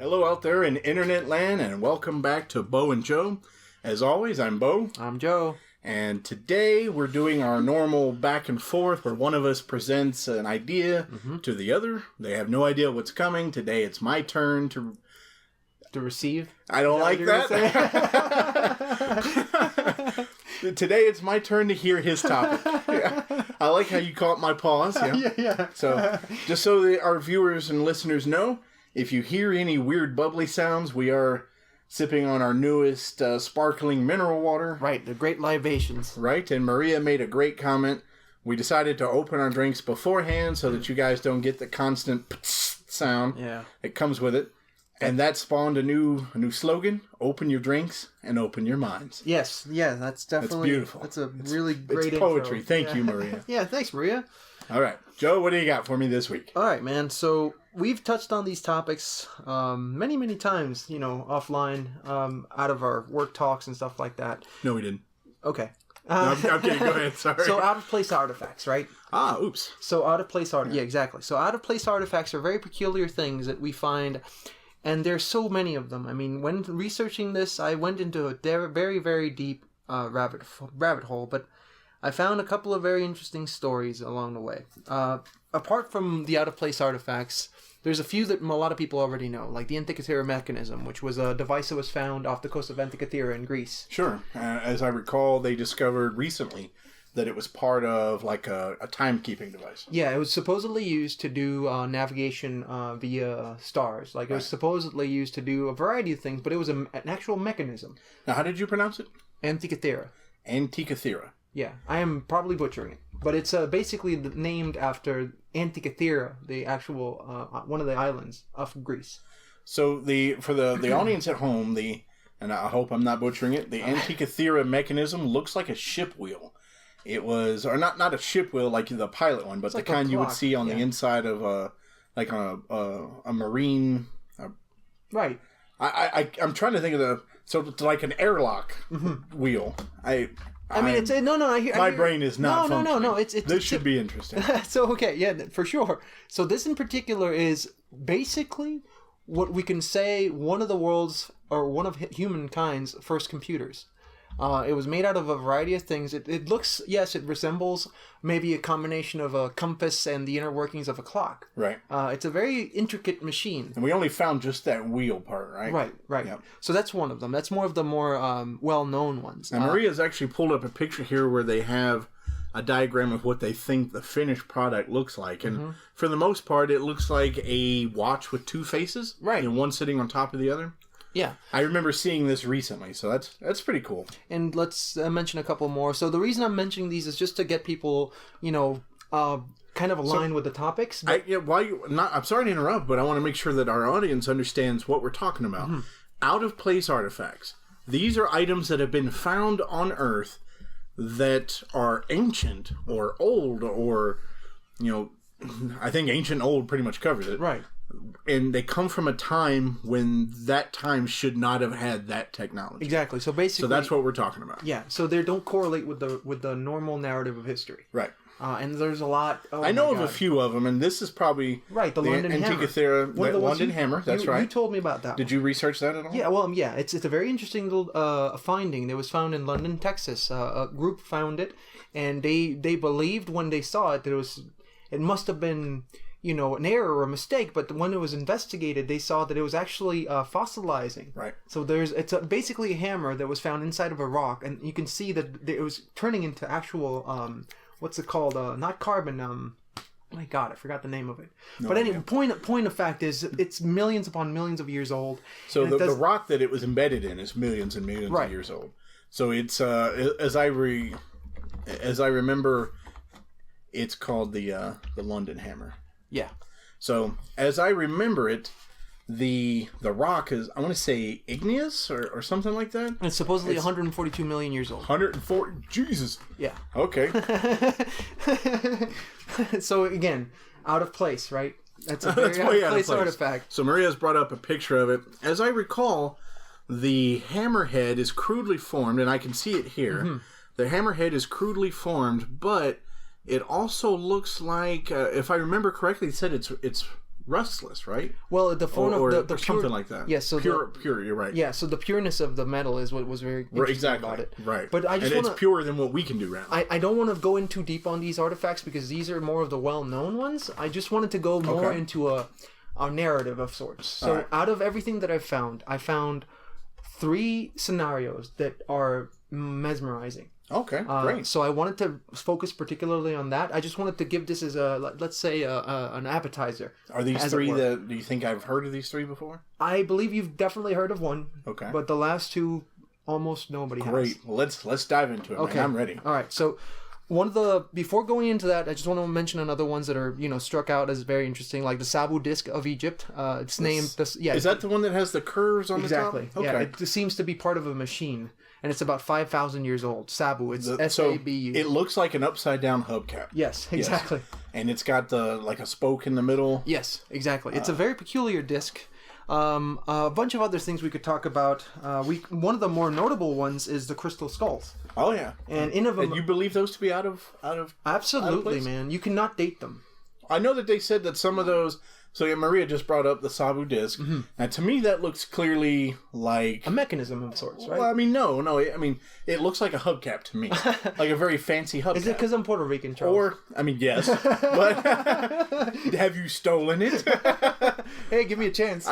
Hello out there in internet land, and welcome back to Bo&Joe. As always, I'm Bo. I'm Joe. And today we're doing our normal back and forth where one of us presents an idea to the other. They have no idea what's coming. Today it's my turn to receive. I don't like that. Today it's my turn to hear his topic. Yeah. I like how you caught my pause. Yeah. Yeah. So, just so that our viewers and listeners know, if you hear any weird bubbly sounds, we are sipping on our newest sparkling mineral water. Right, the great libations. Right, and Maria made a great comment. We decided to open our drinks beforehand so that you guys don't get the constant sound that comes with it. And that spawned a new slogan: open your drinks and open your minds. Yes, yeah, that's definitely... That's beautiful. That's a really great It's poetry. intro. Thank you, Maria. Yeah, thanks, Maria. All right. Joe, what do you got for me this week? All right, man. So we've touched on these topics many, many times, offline, out of our work talks and stuff like that. No, we didn't. Okay. No, okay, go ahead. Sorry. So out-of-place artifacts, right? Oops. So out-of-place artifacts. Yeah, exactly. So out-of-place artifacts are very peculiar things that we find... And there's so many of them. I mean, when researching this, I went into a very, very deep rabbit hole, but I found a couple of very interesting stories along the way. Apart from the out-of-place artifacts, there's a few that a lot of people already know, like the Antikythera mechanism, which was a device that was found off the coast of Antikythera in Greece. Sure. As I recall, they discovered recently that it was part of like a timekeeping device. Yeah, it was supposedly used to do navigation via stars. Like, it was supposedly used to do a variety of things, but it was an actual mechanism. Now, how did you pronounce it? Antikythera. Antikythera. Yeah, I am probably butchering it. But it's basically named after Antikythera, the actual, one of the islands of Greece. So, for the audience at home, and I hope I'm not butchering it, the Antikythera mechanism looks like a ship wheel. It was, or not a ship wheel like the pilot one, but it's the kind you would see on the inside of a marine. Right. I'm trying to think of it's like an airlock wheel. I mean, it's no. My brain is not. No. This should be interesting. So okay, yeah, for sure. So this in particular is basically what we can say one of the world's or one of humankind's first computers. It was made out of a variety of things. It looks, yes, it resembles maybe a combination of a compass and the inner workings of a clock. Right. It's a very intricate machine. And we only found just that wheel part, right? Right. Yep. So that's one of them. That's more of the more well-known ones. And Maria's actually pulled up a picture here where they have a diagram of what they think the finished product looks like. And for the most part, it looks like a watch with two faces. Right. And one sitting on top of the other. Yeah. I remember seeing this recently, so that's pretty cool. And let's mention a couple more. So the reason I'm mentioning these is just to get people, kind of aligned with the topics. I'm sorry to interrupt, but I want to make sure that our audience understands what we're talking about. Out-of-place artifacts. These are items that have been found on Earth that are ancient or old or, I think ancient and old pretty much covers it. Right. And they come from a time when that time should not have had that technology. Exactly. So basically, so that's what we're talking about. Yeah. So they don't correlate with the normal narrative of history. Right. And there's a lot. I know of a few of them, and this is probably right. The London Antikythera, Hammer. The London Hammer. That's right. You told me about that. Did you research that at all? Yeah. Well, yeah. It's a very interesting little finding. It was found in London, Texas. A group found it, and they believed when they saw it that it must have been an error or a mistake, but when it was investigated, they saw that it was actually fossilizing. Right. So it's basically a hammer that was found inside of a rock, and you can see that it was turning into actual, what's it called? Not carbon, my God, I forgot the name of it. But anyway, point of fact is, it's millions upon millions of years old. So the rock that it was embedded in is millions and millions of years old. So it's, as I remember, it's called the London Hammer. Yeah. So, as I remember it, the rock is, I want to say, igneous or something like that. It's supposedly 142 million years old. 140? Jesus. Yeah. Okay. So, again, out of place, right? That's a very out of place artifact. So, Maria's brought up a picture of it. As I recall, the hammerhead is crudely formed, and I can see it here. The hammerhead is crudely formed, but it also looks like, if I remember correctly, it said it's rustless, right? Well, the form or of the pure, something like that. Yeah, so pure. You're right. Yeah, so the pureness of the metal is what was very interesting about it. Right. But I just it's purer than what we can do now. I don't want to go in too deep on these artifacts because these are more of the well-known ones. I just wanted to go more into a narrative of sorts. So out of everything that I found 3 scenarios that are mesmerizing. Okay, great. So I wanted to focus particularly on that. I just wanted to give this as let's say an appetizer. Are these 3 that, do you think I've heard of these 3 before? I believe you've definitely heard of one. Okay. But the last 2, almost nobody has. Great. Well, let's dive into it, okay. Man. I'm ready. All right, so before going into that, I just want to mention another ones that are, struck out as very interesting, like the Sabu disc of Egypt. It's named... Is that the one that has the curves on the top? Exactly. Yeah, it seems to be part of a machine. And it's about 5,000 years old. Sabu. It's S-A-B-U. It looks like an upside-down hubcap. Yes, exactly. Yes. And it's got a spoke in the middle. Yes, exactly. It's a very peculiar disc. A bunch of other things we could talk about. One of the more notable ones is the crystal skulls. Oh, yeah. And you believe those to be out of Absolutely, out of man. You cannot date them. I know that they said that some of those... So yeah, Maria just brought up the Sabu disc. Mm-hmm. And to me, that looks clearly like... a mechanism of sorts, right? Well, I mean, no. I mean, it looks like a hubcap to me. Like a very fancy hubcap. Is it because I'm Puerto Rican, Charles? Or, I mean, yes. But have you stolen it? Hey, give me a chance.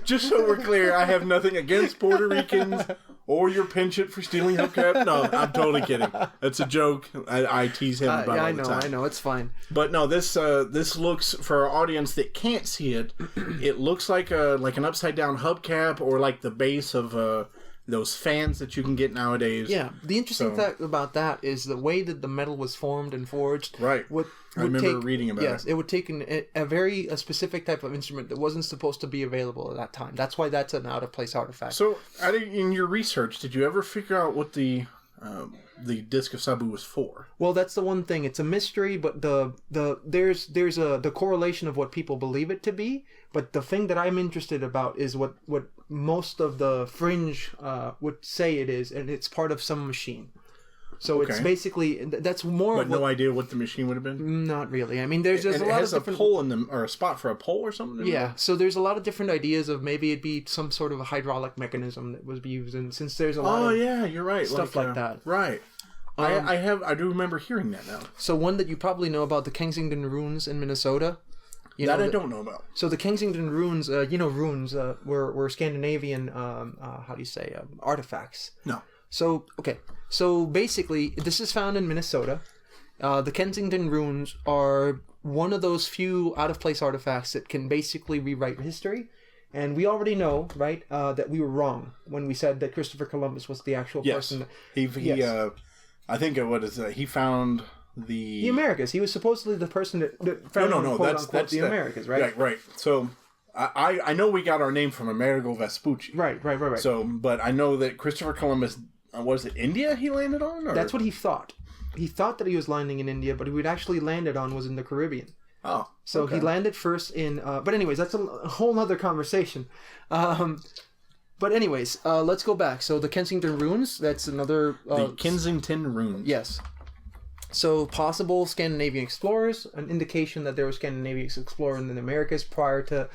Just so we're clear, I have nothing against Puerto Ricans or your penchant for stealing hubcap. No, I'm totally kidding. It's a joke. I tease him about it all the time. I know. It's fine. But no, this looks, for our audience that can't see it, it looks like an upside down hubcap or like the base of those fans that you can get nowadays. Yeah, the interesting fact about that is the way that the metal was formed and forged. Right. I remember reading about it. Yes, it would take a very specific type of instrument that wasn't supposed to be available at that time. That's why that's an out-of-place artifact. So, in your research, did you ever figure out what the disc of Sabu was for? Well, that's the one thing. It's a mystery, but there's the correlation of what people believe it to be. But the thing that I'm interested about is what most of the fringe would say it is, and it's part of some machine. So it's basically that's more. But no idea what the machine would have been. Not really. I mean, there's a lot of different. A pole in them, or a spot for a pole or something. Yeah. So there's a lot of different ideas of maybe it'd be some sort of a hydraulic mechanism that was used, and since there's a lot. Oh yeah, you're right. Stuff like that. Right. I do remember hearing that now. So one that you probably know about, the Kensington runes in Minnesota. I don't know about. So the Kensington runes, runes were Scandinavian. How do you say artifacts? No. So okay. So basically, this is found in Minnesota. The Kensington runes are one of those few out-of-place artifacts that can basically rewrite history. And we already know, right, that we were wrong when we said that Christopher Columbus was the actual person. Yes. I think he found the Americas. He was supposedly the person that found that's the Americas, right? Right. So I know we got our name from Amerigo Vespucci. Right. So, but I know that Christopher Columbus, was it India he landed on? Or? That's what he thought. He thought that he was landing in India, but who he'd actually landed on was in the Caribbean. Oh. So he landed first in... but anyways, that's a whole other conversation. But anyways, let's go back. So the Kensington runes, that's another... the Kensington runes. Yes. So possible Scandinavian explorers, an indication that there were Scandinavian explorers in the Americas prior to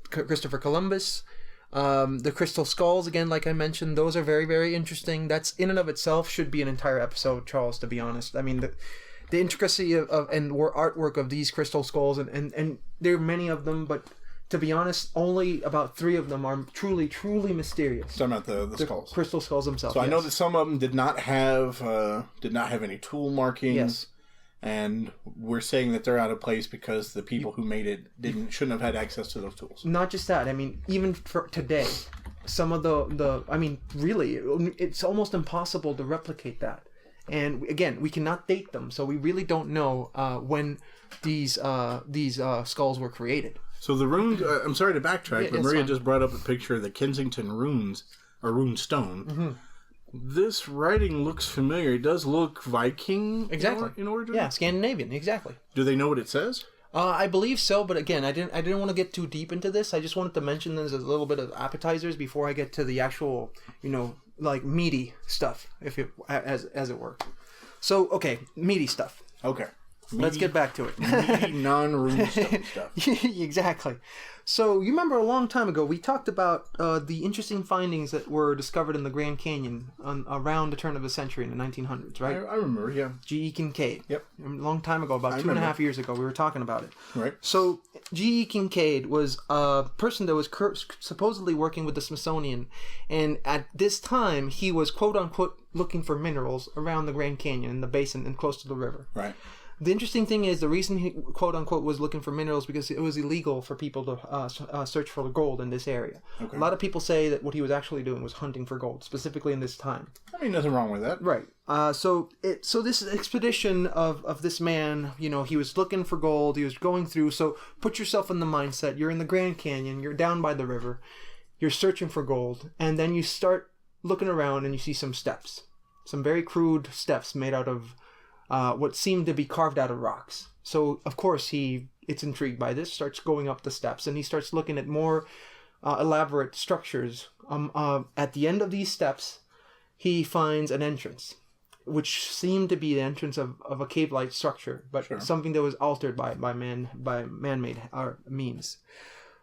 Christopher Columbus. The crystal skulls, again, like I mentioned, those are very, very interesting. That's in and of itself should be an entire episode, Charles, to be honest. I mean, the intricacy of artwork of these crystal skulls, and there are many of them, but to be honest, only about 3 of them are truly, truly mysterious. Talking about the skulls. Crystal skulls themselves. So I know that some of them did not have any tool markings. Yes. And we're saying that they're out of place because the people who made it shouldn't have had access to those tools. Not just that. I mean, even for today, some of really, it's almost impossible to replicate that. And again, we cannot date them, so we really don't know when these skulls were created. So the runes. I'm sorry to backtrack, but Maria just brought up a picture of the Kensington runes, or rune stone. Mm-hmm. This writing looks familiar. It does look Viking. Exactly. In origin. Yeah, Scandinavian. Exactly. Do they know what it says? I believe so, but again, I didn't want to get too deep into this. I just wanted to mention this as a little bit of appetizers before I get to the actual, like meaty stuff, as it were. So, okay, meaty stuff. Okay. Let's get back to it. Non-runestone stuff. Exactly. So you remember a long time ago we talked about the interesting findings that were discovered in the Grand Canyon around the turn of the century in the 1900s, right? I remember, yeah. G.E. Kincaid. Yep. A long time ago, about 2.5 years ago, we were talking about it. Right. So G.E. Kincaid was a person that was supposedly working with the Smithsonian, and at this time he was quote-unquote looking for minerals around the Grand Canyon in the basin and close to the river. Right. The interesting thing is the reason he quote-unquote was looking for minerals because it was illegal for people to search for gold in this area. Okay. A lot of people say that what he was actually doing was hunting for gold, specifically in this time. I mean, nothing wrong with that. Right. So this expedition of this man, he was looking for gold, he was going through, so put yourself in the mindset, you're in the Grand Canyon, you're down by the river, you're searching for gold, and then you start looking around and you see some steps. Some very crude steps made out of what seemed to be carved out of rocks. So, of course, it's intrigued by this, starts going up the steps, and he starts looking at more elaborate structures. At the end of these steps, he finds an entrance, which seemed to be the entrance of a cave-like structure, but something that was altered by man-made means.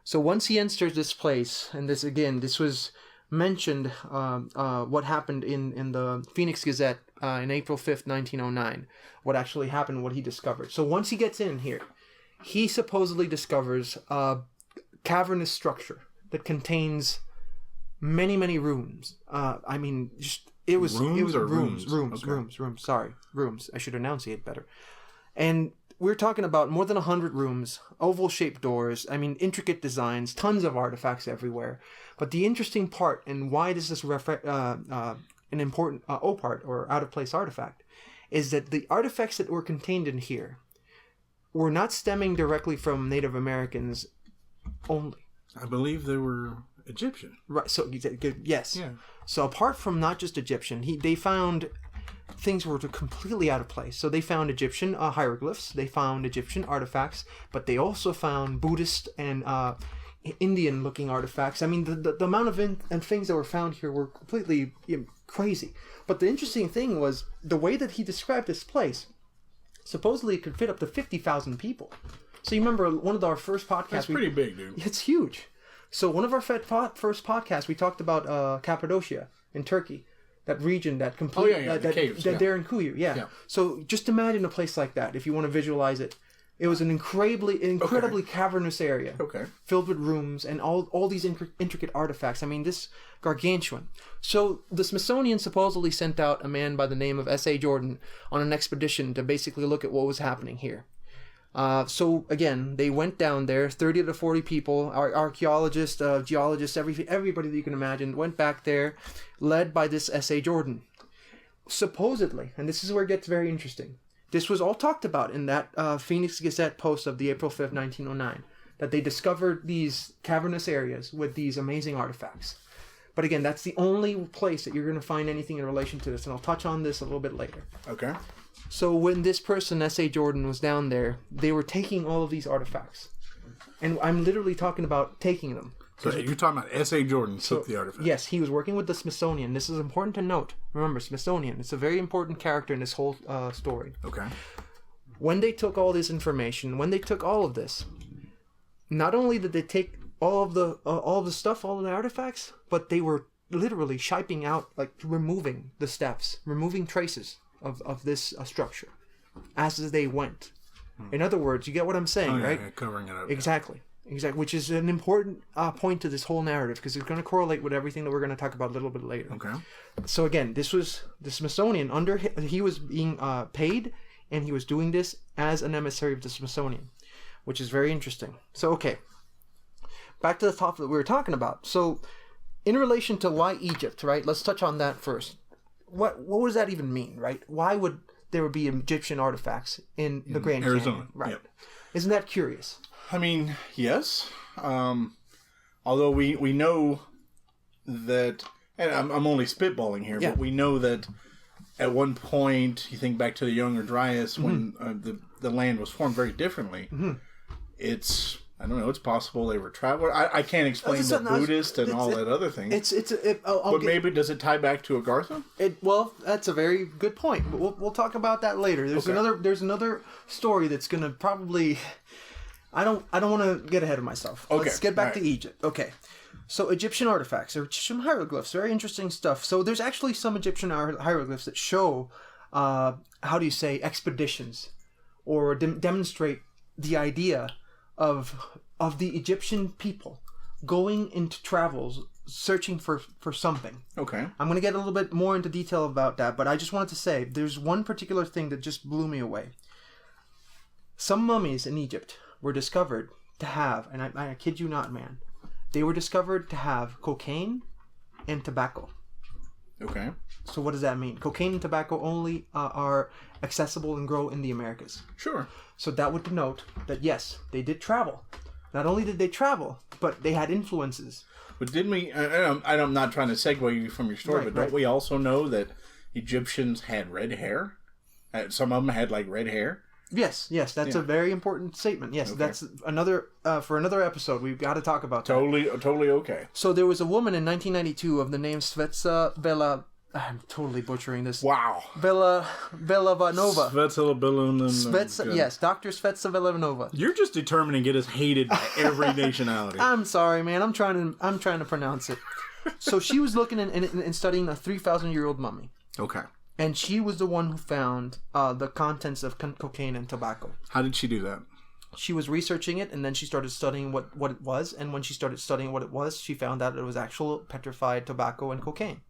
So once he enters this place, and this was mentioned what happened in the Phoenix Gazette in April 5th, 1909, what actually happened, what he discovered. So once he gets in here, he supposedly discovers a cavernous structure that contains many, many rooms. It was rooms. Sorry, rooms. I should enunciate better. And we're talking about more than 100 rooms, oval-shaped doors, intricate designs, tons of artifacts everywhere. But the interesting part, and why this is an important OPART, or out-of-place artifact, is that the artifacts that were contained in here were not stemming directly from Native Americans only. I believe they were Egyptian. Right, so, yes. Yeah. So apart from not just Egyptian, they found things were completely out of place. So they found Egyptian hieroglyphs, they found Egyptian artifacts, but they also found Buddhist and Indian-looking artifacts. The amount of things that were found here were completely crazy. But the interesting thing was the way that he described this place. Supposedly it could fit up to 50,000 people. So you remember one of our first podcasts... That's pretty big, dude. It's huge. So one of our first podcasts, we talked about Cappadocia in Turkey. That region, that complete... the caves. They're in Kuyu, yeah. So just imagine a place like that, if you want to visualize it. It was an incredibly cavernous area, filled with rooms and all these intricate artifacts. This gargantuan. So the Smithsonian supposedly sent out a man by the name of S.A. Jordan on an expedition to basically look at what was happening here. So again, they went down there, 30 to 40 people, archaeologists, geologists, everybody that you can imagine, went back there, led by this S.A. Jordan. Supposedly, and this is where it gets very interesting, this was all talked about in that Phoenix Gazette post of the April 5th, 1909, that they discovered these cavernous areas with these amazing artifacts. But again, that's the only place that you're going to find anything in relation to this, and I'll touch on this a little bit later. Okay. So when this person, S.A. Jordan, was down there, they were taking all of these artifacts. And I'm literally talking about taking them. So you're talking about S.A. Jordan took the artifacts? Yes, he was working with the Smithsonian. This is important to note. Remember, Smithsonian, it's a very important character in this whole story. Okay. When they took all this information, when they took all of this, not only did they take all of the stuff, all of the artifacts, but they were literally shiping out, like removing the steps, removing traces of this structure as they went. In other words, you get what I'm saying, right? Yeah, covering it up. Exactly. Exactly, which is an important point to this whole narrative because it's going to correlate with everything that we're going to talk about a little bit later. Okay. So again, this was the Smithsonian. He was being paid, and he was doing this as an emissary of the Smithsonian, which is very interesting. So okay, back to the topic that we were talking about. So, in relation to why Egypt, right? Let's touch on that first. What does that even mean, right? Why would there be Egyptian artifacts in the Grand Arizona, Canyon? Right. Yep. Isn't that curious? Yes. Although we know that, and I'm only spitballing here, but we know that at one point, you think back to the Younger Dryas, when the land was formed very differently. Mm-hmm. It's I don't know. It's possible they were travelers. I can't explain the Buddhist and all that other thing. But maybe does it tie back to Agartha? Well, that's a very good point. We'll talk about that later. There's another story that's going to probably. I don't want to get ahead of myself. Okay. Let's get back to Egypt. Okay. So Egyptian artifacts, or Egyptian hieroglyphs, very interesting stuff. So there's actually some Egyptian hieroglyphs that show, expeditions, or demonstrate the idea of the Egyptian people going into travels, searching for something. Okay. I'm going to get a little bit more into detail about that, but I just wanted to say there's one particular thing that just blew me away. Some mummies in Egypt were discovered to have, and I kid you not, man, they were discovered to have cocaine and tobacco. Okay. So what does that mean? Cocaine and tobacco only are accessible and grow in the Americas. Sure. So that would denote that, yes, they did travel. Not only did they travel, but they had influences. But didn't we... I'm not trying to segue you from your story, but don't we also know that Egyptians had red hair? Some of them had, red hair? Yes, that's a very important statement. Yes, that's another... for another episode, we've got to talk about that. Totally okay. So there was a woman in 1992 of the name Svetsa Bela... I'm totally butchering this. Wow. Velovanova. Svetsa, yes, Dr. Svetsa Velovanova. You're just determined to get us hated by every nationality. I'm sorry, man. I'm trying to pronounce it. So she was looking and studying a 3,000-year-old mummy. Okay. And she was the one who found the contents of cocaine and tobacco. How did she do that? She was researching it, and then she started studying what it was. And when she started studying what it was, she found out it was actual petrified tobacco and cocaine.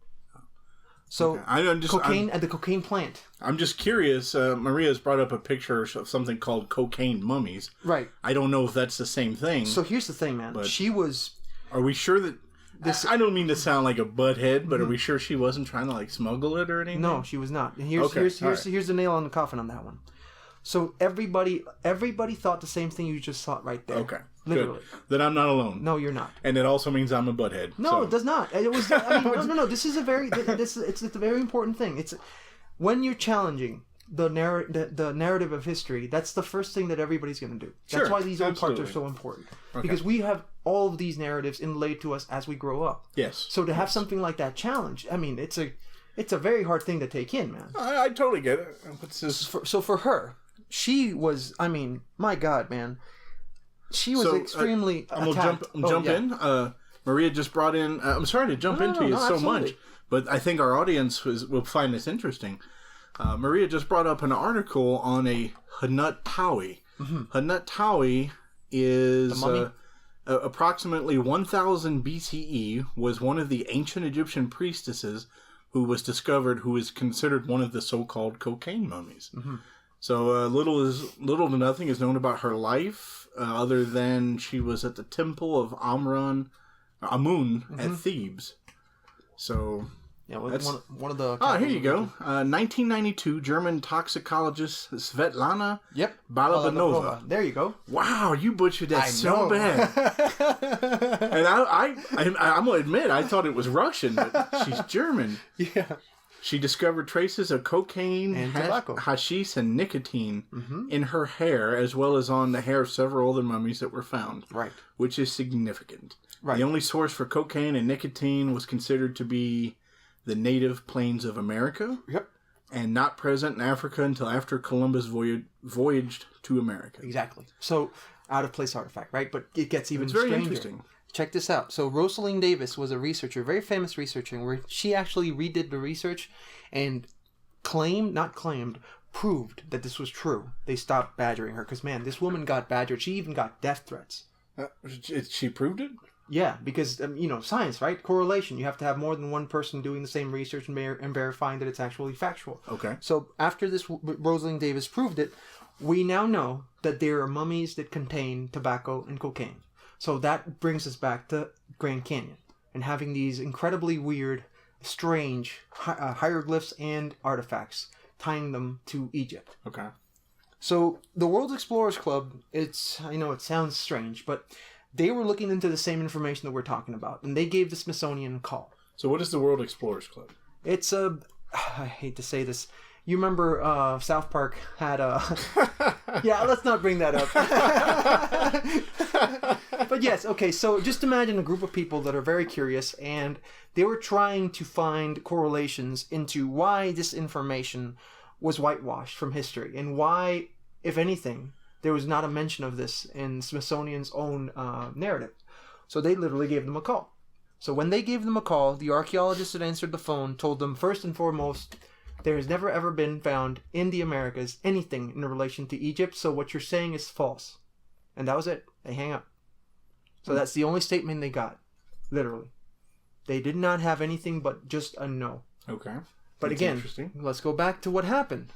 So, cocaine and the cocaine plant. I'm just curious. Maria's brought up a picture of something called cocaine mummies. Right. I don't know if that's the same thing. So here's the thing, man. She was... Are we sure that... I don't mean to sound like a butthead, but are we sure she wasn't trying to, smuggle it or anything? No, she was not. And here's the nail on the coffin on that one. So everybody thought the same thing you just thought right there. Okay. Literally. Good. Then I'm not alone. No, you're not. And it also means I'm a butthead. No, it does not. It was. No. This is a very. It's a very important thing. It's when you're challenging the narrative of history. That's the first thing that everybody's going to do. That's why these old parts are so important. Okay. Because we have all of these narratives inlaid to us as we grow up. Yes. So to have something like that challenged, I mean, it's a very hard thing to take in, man. I totally get it. What's this? So for her, she was. I mean, my God, man. She was extremely attacked. I'm jump in. Maria just brought in... I'm sorry to jump into you so much, but I think our audience will find this interesting. Maria just brought up an article on a Hanut Tawi. Mm-hmm. Hanut Tawi is approximately 1000 BCE, was one of the ancient Egyptian priestesses who was discovered, who is considered one of the so-called cocaine mummies. Mm-hmm. So little to nothing is known about her life, other than she was at the temple of Amun at Thebes. So that's one of the. Here you go. 1992 German toxicologist Svetlana Balabanova. There you go. Wow, you butchered that so bad. And I'm gonna admit I thought it was Russian, but she's German. Yeah. She discovered traces of cocaine, and tobacco, hashish, and nicotine in her hair, as well as on the hair of several other mummies that were found. Right. Which is significant. Right. The only source for cocaine and nicotine was considered to be the native plains of America. Yep. And not present in Africa until after Columbus voyaged to America. Exactly. So, out of place artifact, right? But it gets even stranger. Very interesting. Check this out. So Rosaline Davis was a researcher, very famous researcher, where she actually redid the research and proved that this was true. They stopped badgering her because, man, this woman got badgered. She even got death threats. She proved it? Yeah, because, science, right? Correlation. You have to have more than one person doing the same research and verifying that it's actually factual. Okay. So after this, Rosaline Davis proved it, we now know that there are mummies that contain tobacco and cocaine. So that brings us back to Grand Canyon and having these incredibly weird, strange hieroglyphs and artifacts, tying them to Egypt. Okay. So the World Explorers Club, it sounds strange, but they were looking into the same information that we're talking about, and they gave the Smithsonian a call. So what is the World Explorers Club? It's I hate to say this. You remember South Park had Yeah, let's not bring that up. But yes, okay, so just imagine a group of people that are very curious, and they were trying to find correlations into why this information was whitewashed from history, and why, if anything, there was not a mention of this in Smithsonian's own narrative. So they literally gave them a call. So when they gave them a call, the archaeologist that answered the phone told them, first and foremost, there has never ever been found in the Americas anything in relation to Egypt, so what you're saying is false. And that was it. They hang up. So that's the only statement they got, literally. They did not have anything but just a no. Okay. But again, let's go back to what happened.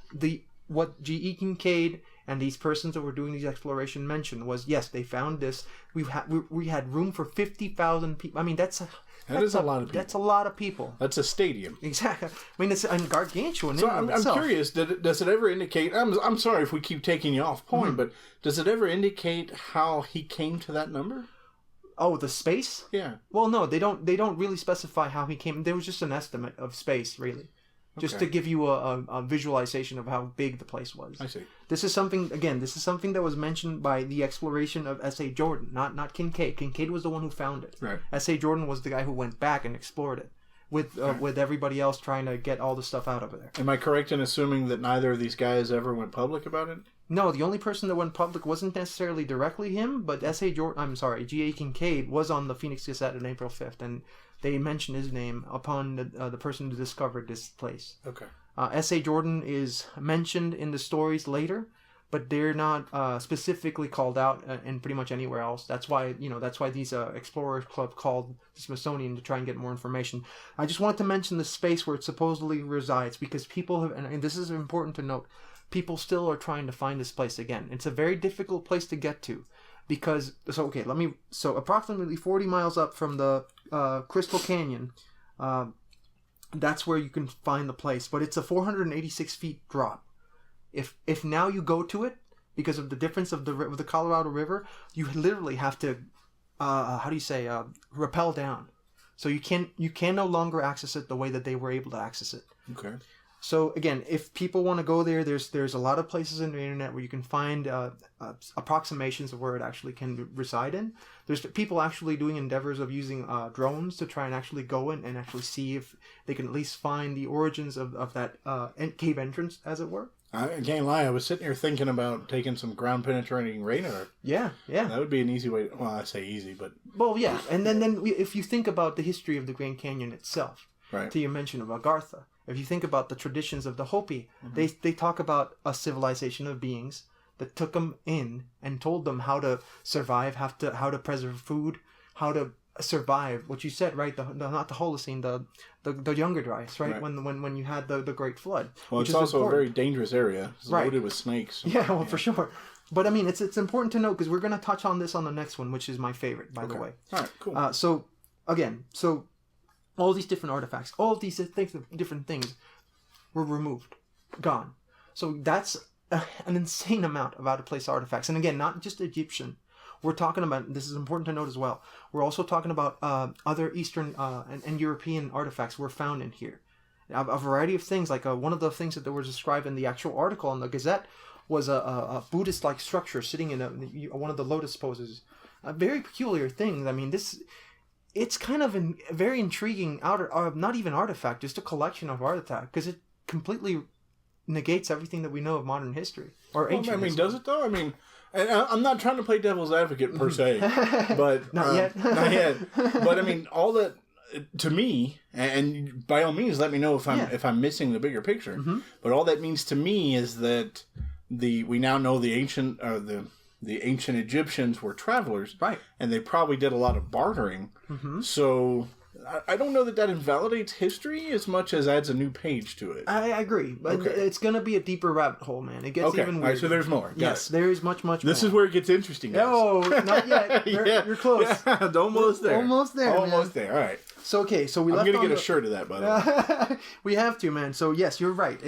What G.E. Kincaid and these persons that were doing these exploration mentioned was, yes, they found this. We had room for 50,000 people. I mean, that's a lot of people. That's a lot of people. That's a stadium. Exactly. I mean, it's gargantuan. So I'm curious. Does it ever indicate? I'm sorry if we keep taking you off point, but does it ever indicate how he came to that number? Oh, the space? Yeah. Well, no, they don't really specify how he came. There was just an estimate of space, really. Just to give you a visualization of how big the place was. I see. This is something that was mentioned by the exploration of S.A. Jordan, not Kincaid. Kincaid was the one who found it. Right. S.A. Jordan was the guy who went back and explored it with everybody else trying to get all the stuff out of there. Am I correct in assuming that neither of these guys ever went public about it? No, the only person that went public wasn't necessarily directly him, but G.A. Kincaid was on the Phoenix Gazette on April 5th, and they mentioned his name upon the person who discovered this place. Okay. S.A. Jordan is mentioned in the stories later, but they're not specifically called out in pretty much anywhere else. That's why these explorers club called the Smithsonian to try and get more information. I just wanted to mention the space where it supposedly resides, because people have, and this is important to note, people still are trying to find this place again. It's a very difficult place to get to. So approximately 40 miles up from the Crystal Canyon, that's where you can find the place. But it's a 486 feet drop. If now you go to it, because of the difference of the Colorado River, you literally have to, rappel down. So you can no longer access it the way that they were able to access it. Okay. So again, if people want to go there, there's a lot of places on the internet where you can find approximations of where it actually can reside in. There's people actually doing endeavors of using drones to try and actually go in and actually see if they can at least find the origins of that cave entrance, as it were. I can't lie, I was sitting here thinking about taking some ground penetrating radar. Yeah. That would be an easy way. Well, I say easy, but... Well, yeah. And then if you think about the history of the Grand Canyon itself, right. To your mention of Agartha, if you think about the traditions of the Hopi, they talk about a civilization of beings that took them in and told them how to survive, how to preserve food, how to survive. What you said, right? Not the Holocene, the Younger Dryas, right? When you had the Great Flood. Well, it's also important. A very dangerous area. It's loaded with snakes. Yeah, well, for sure. But I mean, it's important to note, because we're going to touch on this on the next one, which is my favorite, by the way. All right, cool. So all these different artifacts, all these different things were removed, gone. So that's an insane amount of out-of-place artifacts. And again, not just Egyptian. We're talking about, this is important to note as well, we're also talking about other Eastern and European artifacts were found in here. A variety of things, like one of the things that were described in the actual article in the Gazette was a Buddhist-like structure sitting in one of the lotus poses. A very peculiar thing. I mean, it's kind of a very intriguing, not even artifact, just a collection of artifacts, because it completely negates everything that we know of modern history or ancient history. Does it though? I mean, and I'm not trying to play devil's advocate per se, but not yet. Not yet. But I mean, all that to me, and by all means, let me know if I'm missing the bigger picture. Mm-hmm. But all that means to me is that we now know the ancient Egyptians were travelers, right? And they probably did a lot of bartering. Mm-hmm. So I don't know that invalidates history as much as adds a new page to it. I agree, but it's going to be a deeper rabbit hole, man. It gets even weirder. All right, so there's more. Yes, there is much more. This is where it gets interesting, guys. No, not yet. You're close. Yeah, almost there. Almost there. Almost there. All right. So I'm going to get a shirt of that, by the way. We have to, man. So yes, you're right.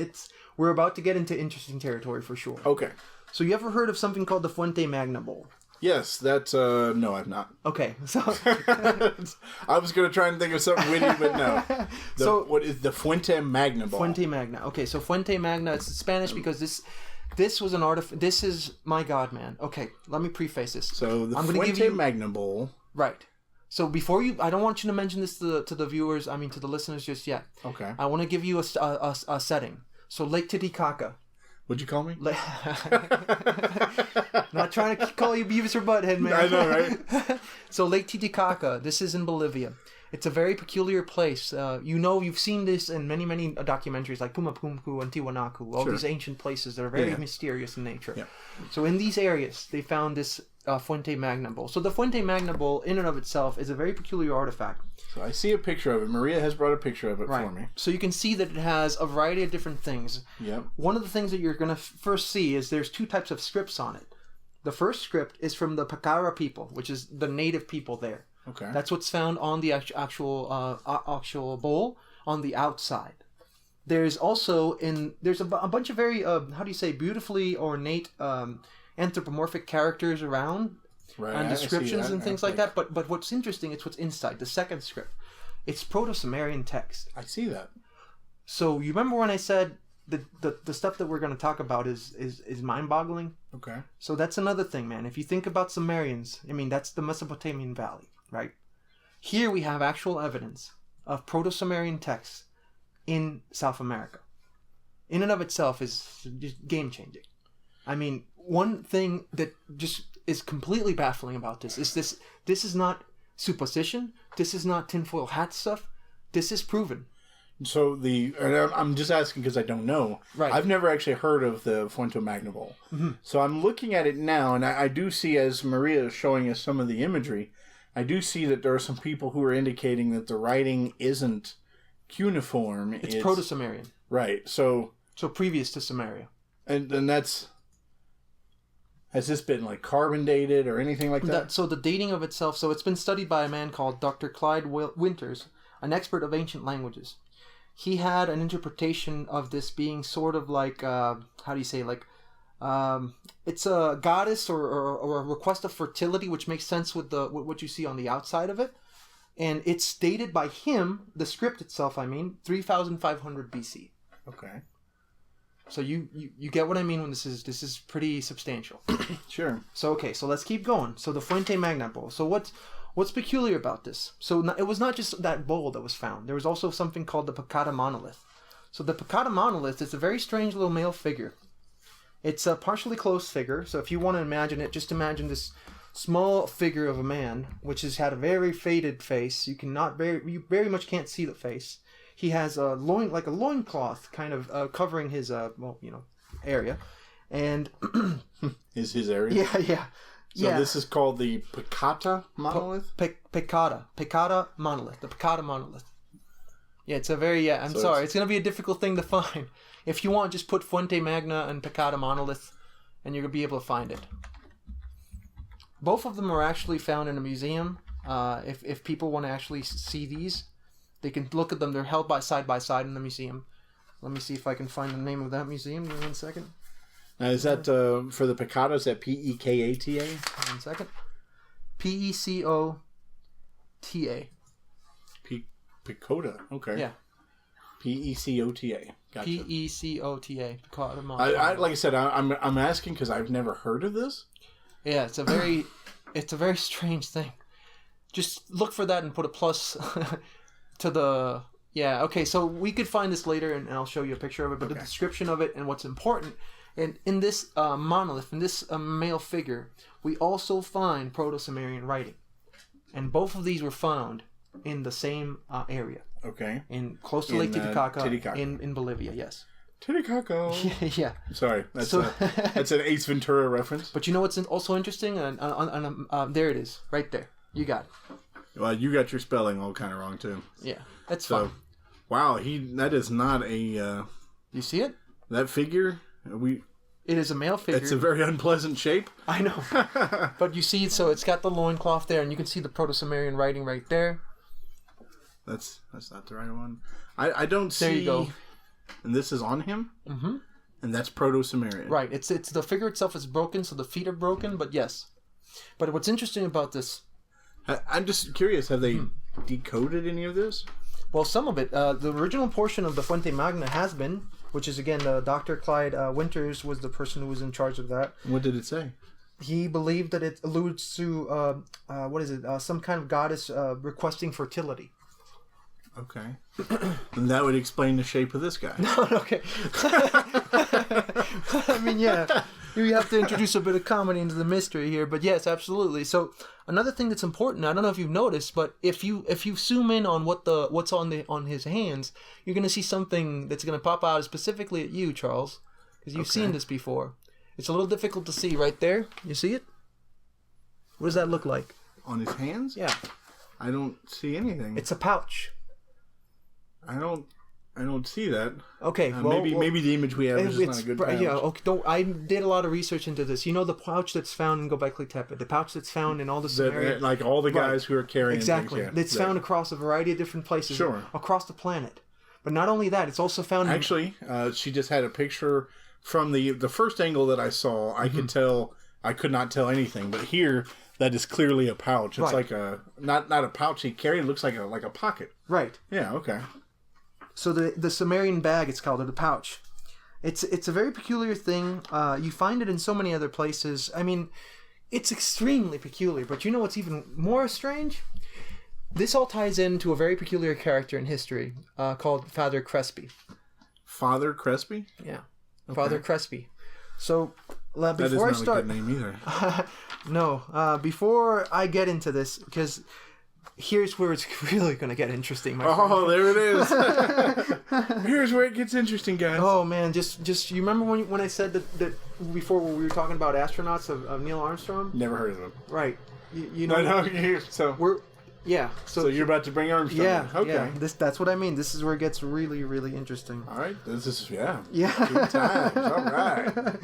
We're about to get into interesting territory for sure. Okay. So you ever heard of something called the Fuente Magna Bowl? Yes, that's no, I've not. Okay, so I was going to try and think of something witty, but no. What is the Fuente Magna Bowl? Fuente Magna. Okay, so Fuente Magna, it's Spanish because This was an artifact. This is my God, man. Okay, let me preface this. So the Fuente Magna Bowl. Right. So before I don't want you to mention this to the viewers. I mean to the listeners just yet. Okay. I want to give you a setting. So Lake Titicaca. What'd you call me? Not trying to call you Beavis or Butthead, man. I know, right? So Lake Titicaca. This is in Bolivia. It's a very peculiar place. You've seen this in many, many documentaries like Pumapunku and Tiwanaku, all these ancient places that are very mysterious in nature. Yeah. So in these areas, they found this Fuente Magna Bowl. So the Fuente Magna Bowl, in and of itself, is a very peculiar artifact. So I see a picture of it. Maria has brought a picture of it for me. So you can see that it has a variety of different things. Yep. One of the things that you're going to first see is there's two types of scripts on it. The first script is from the Pacara people, which is the native people there. Okay. That's what's found on the actual bowl on the outside. There's also there's a bunch of very beautifully ornate anthropomorphic characters around and descriptions and things like that. But what's interesting is what's inside the second script. It's Proto-Summerian text. I see that. So you remember when I said the stuff that we're going to talk about is mind-boggling? Okay. So that's another thing, man. If you think about Sumerians, I mean that's the Mesopotamian Valley. Right? Here we have actual evidence of Proto-Sumerian texts in South America. In and of itself is just game-changing. I mean, one thing that just is completely baffling about this is this is not supposition. This is not tinfoil hat stuff. This is proven. So I'm just asking because I don't know. Right. I've never actually heard of the Fuente Magna Bowl. Mm-hmm. So I'm looking at it now, and I do see, as Maria is showing us some of the imagery, I do see that there are some people who are indicating that the writing isn't cuneiform. It's Proto-Sumerian. Right. So previous to Sumeria. And that's... Has this been like carbon dated or anything like that? So the dating of itself... So it's been studied by a man called Dr. Clyde Winters, an expert of ancient languages. He had an interpretation of this being sort of like... it's a goddess or a request of fertility, which makes sense with what you see on the outside of it. And it's dated by him, the script itself, 3,500 BC. Okay. So you get what I mean when this is pretty substantial. Sure. So let's keep going. So the Fuente Magna Bowl. So what's peculiar about this? So it was not just that bowl that was found. There was also something called the Pacata monolith. So the Pacata monolith is a very strange little male figure. It's a partially closed figure, so if you want to imagine it, just imagine this small figure of a man, which has had a very faded face. You very much can't see the face. He has a loincloth kind of covering his area, and is his area? Yeah. So this is called the Pacata monolith. Pacata monolith. The Pacata monolith. Yeah, it's a very I'm sorry. It's going to be a difficult thing to find. If you want, just put Fuente Magna and Pacata monolith, and you're going to be able to find it. Both of them are actually found in a museum. If people want to actually see these, they can look at them. They're held side by side in the museum. Let me see if I can find the name of that museum. Give me 1 second. Now, is that for the Pecata? Is that P-E-K-A-T-A? 1 second. P-E-C-O-T-A. Pecota. Okay. Yeah. P-E-C-O-T-A. Gotcha. P-E-C-O-T-A. Like I said, I'm asking because I've never heard of this. Yeah, it's a very strange thing. Just look for that and put a plus to the... Yeah, okay, so we could find this later and I'll show you a picture of it, but the description of it and what's important, and in this monolith, in this male figure, we also find Proto-Summerian writing. And both of these were found in the same area. Okay. Close to Lake Titicaca, in Bolivia, yes. Titicaca. Yeah. Sorry, that's an Ace Ventura reference. But you know what's also interesting? There it is, right there. You got it. Well, you got your spelling all kind of wrong too. Yeah, that's fine. Wow, that is not a... You see it? That figure, It is a male figure. It's a very unpleasant shape. I know. But you see, so it's got the loincloth there, and you can see the Proto-Summerian writing right there. That's not the right one. I don't see... There you go. And this is on him? Mm-hmm. And that's Proto-Summerian. Right. It's the figure itself is broken, so the feet are broken, but yes. But what's interesting about this... I'm just curious, have they decoded any of this? Well, some of it. The original portion of the Fuente Magna has been, which is, again, Dr. Clyde Winters was the person who was in charge of that. What did it say? He believed that it alludes to, some kind of goddess requesting fertility. Okay. And that would explain the shape of this guy. Okay. I mean, yeah. You have to introduce a bit of comedy into the mystery here, but yes, absolutely. So another thing that's important, I don't know if you've noticed, but if you zoom in on what's on his hands, you're going to see something that's going to pop out specifically at you, Charles, because you've seen this before. It's a little difficult to see right there. You see it? What does that look like? On his hands? Yeah. I don't see anything. It's a pouch. I don't see that. Okay, maybe the image we have is just not a good pouch. Yeah, okay. I did a lot of research into this. You know the pouch that's found in Göbekli Tepe, the pouch that's found in all the Sumerian... like all the guys who are carrying exactly. things. It's found across a variety of different places across the planet. But not only that, it's also found... Actually, she just had a picture from the first angle that I saw. I could not tell anything, but here that is clearly a pouch. It's like a not a pouch he carried. It looks like a pocket. Right. Yeah. Okay. So the Sumerian bag, it's called, or the pouch. It's a very peculiar thing. You find it in so many other places. I mean, it's extremely peculiar. But you know what's even more strange? This all ties into a very peculiar character in history called Father Crespi. Father Crespi? Yeah, okay. Father Crespi. So that is not a good name either. No, before I get into this, because here's where it's really going to get interesting, my friend. Oh, there it is. Here's where it gets interesting, guys. Oh, man. Just you remember when I said that before we were talking about astronauts of Neil Armstrong? Never heard of him. Right. You know. No, so yeah. So you're about to bring Armstrong. Yeah. Okay. Yeah. That's what I mean. This is where it gets really, really interesting. All right. This is Yeah. Good times. All right.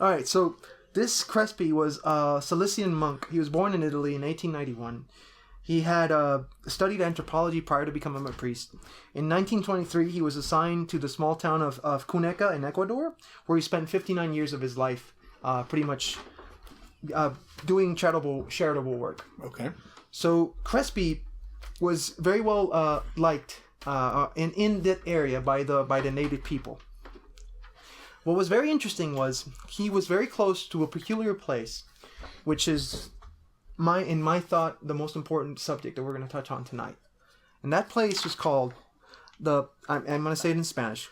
All right. So this Crespi was a Cilician monk. He was born in Italy in 1891. He had studied anthropology prior to becoming a priest. In 1923, he was assigned to the small town of Cuneca in Ecuador, where he spent 59 years of his life pretty much doing charitable work. Okay. So Crespi was very well liked in that area by the native people. What was very interesting was he was very close to a peculiar place, which is... in my thought, the most important subject that we're going to touch on tonight. And that place was called I'm going to say it in Spanish,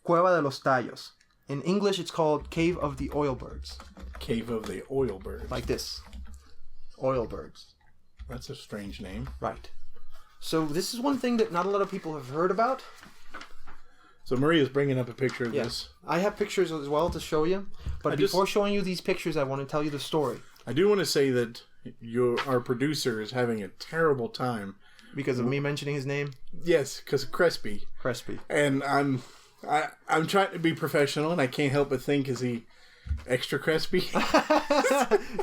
Cueva de los Tallos. In English, it's called Cave of the Oilbirds. Cave of the Oilbirds. Like this. Oilbirds. That's a strange name. Right. So this is one thing that not a lot of people have heard about. So Maria's bringing up a picture of this. I have pictures as well to show you. But before showing you these pictures, I want to tell you the story. I do want to say that our producer is having a terrible time because of me mentioning his name. Yes, because of Crespi. And I'm trying to be professional, and I can't help but think, is he extra Crespi?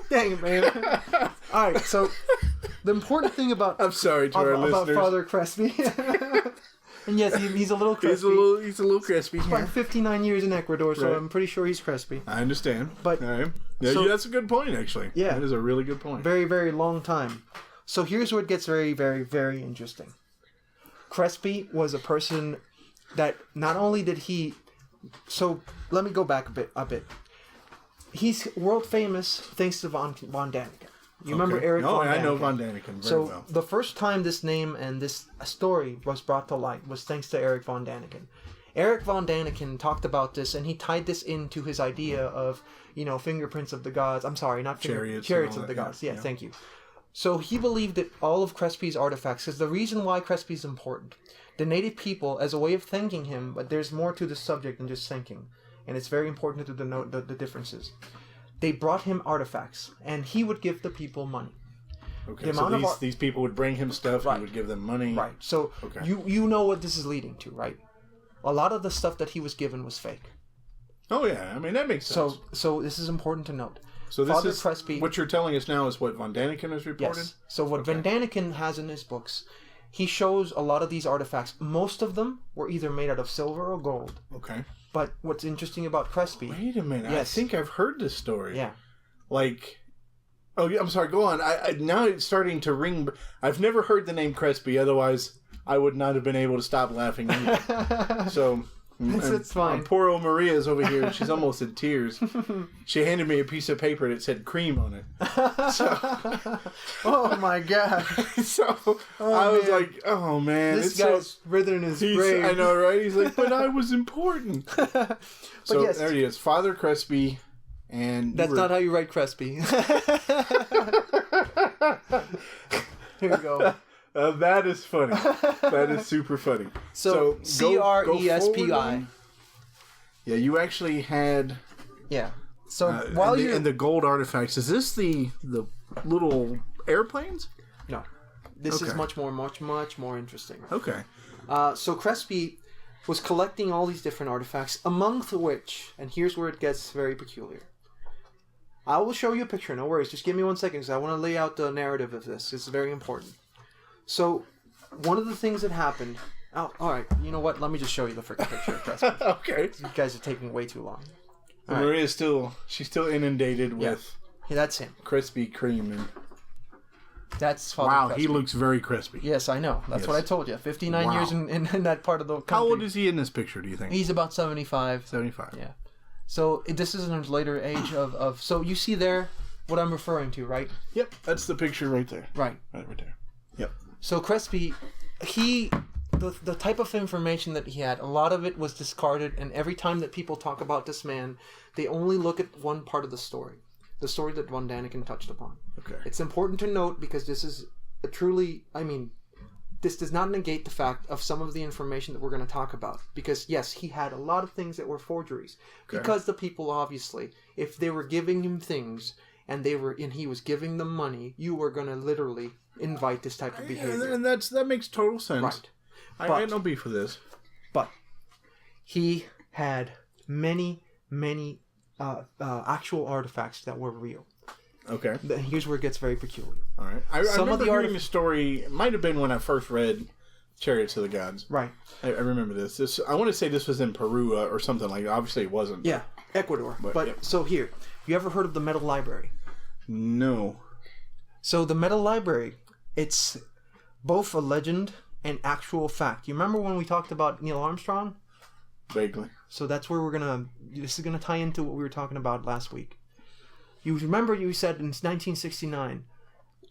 Dang it, man! All right, so the important thing about I'm sorry to our listeners about Father Crespi. And yes, he's a little Crespi. He's a little Crespi. He spent 59 years in Ecuador, so I'm pretty sure he's Crespi. I understand. But yeah, that's a good point, actually. Yeah. That is a really good point. Very, very long time. So here's where it gets very, very, very interesting. Crespi was a person that not only did he... So let me go back a bit. He's world famous thanks to von Daniken. You remember Eric von Daniken? I know von Daniken very well. So the first time this name and this story was brought to light was thanks to Eric von Daniken. Eric von Daniken talked about this, and he tied this into his idea of, fingerprints of the gods. I'm sorry, not chariots of the gods. Yeah, thank you. So he believed that all of Crespi's artifacts, because the reason why Crespi is important, the native people, as a way of thanking him, but there's more to the subject than just thanking, and it's very important to denote the differences. They brought him artifacts, and he would give the people money. Okay, so these people would bring him stuff, he would give them money. Right, so you know what this is leading to, right? A lot of the stuff that he was given was fake. Oh yeah, I mean, that makes sense. So this is important to note. So this is Crespi, what you're telling us now is what von Daniken has reported? Yes. So what von Daniken has in his books, he shows a lot of these artifacts. Most of them were either made out of silver or gold. Okay. But what's interesting about Crespi... Wait a minute. Yes. I think I've heard this story. Yeah. Oh, yeah, I'm sorry. Go on. Now it's starting to ring. I've never heard the name Crespi. Otherwise, I would not have been able to stop laughing. So, It's fine. Poor old Maria's over here. She's almost in tears. She handed me a piece of paper that said cream on it. Oh my god. I was like, oh man. This guy's writhing his grave. I know, right? He's like, but I was important. Yes. There he is. Father Crespi. And that's not how you write Crespi. Here we go. That is funny. That is super funny. So Crespi. Yeah, you actually had. Yeah. So while you're and the gold artifacts, is this the little airplanes? No, this is much more interesting. Okay. So Crespi was collecting all these different artifacts, among which, and here's where it gets very peculiar. I will show you a picture. No worries. Just give me 1 second because I want to lay out the narrative of this. It's very important. So, one of the things that happened... Oh, all right. You know what? Let me just show you the freaking picture of Crespi. Okay. You guys are taking way too long. Maria's still inundated with... Yeah, that's him. Crispy cream. And... That's Father Crespi. He looks very crispy. Yes, I know. That's what I told you. 59 years in that part of the country. How old is he in this picture, do you think? He's about 75. 75. Yeah. So this is in his later age of... So you see there what I'm referring to, right? Yep. That's the picture right there. Right. Right there. Yep. So Crespi, the type of information that he had, a lot of it was discarded, and every time that people talk about this man, they only look at one part of the story that Von Daniken touched upon. Okay. It's important to note because this is a truly, this does not negate the fact of some of the information that we're going to talk about. Because yes, he had a lot of things that were forgeries. Okay. Because the people, obviously, if they were giving him things and he was giving them money, you were going to literally invite this type of behavior. And that makes total sense. Right. I had no beef with this. But he had many actual artifacts that were real. Okay. Here's where it gets very peculiar. All right. I remember hearing the story. It might have been when I first read Chariots of the Gods. Right. I remember this. I want to say this was in Peru or something like that. Obviously, it wasn't. Yeah, Ecuador. But So here, you ever heard of the Metal Library? No. So the Metal Library, it's both a legend and actual fact. You remember when we talked about Neil Armstrong? Vaguely. So that's where this is gonna tie into what we were talking about last week. You remember you said in 1969,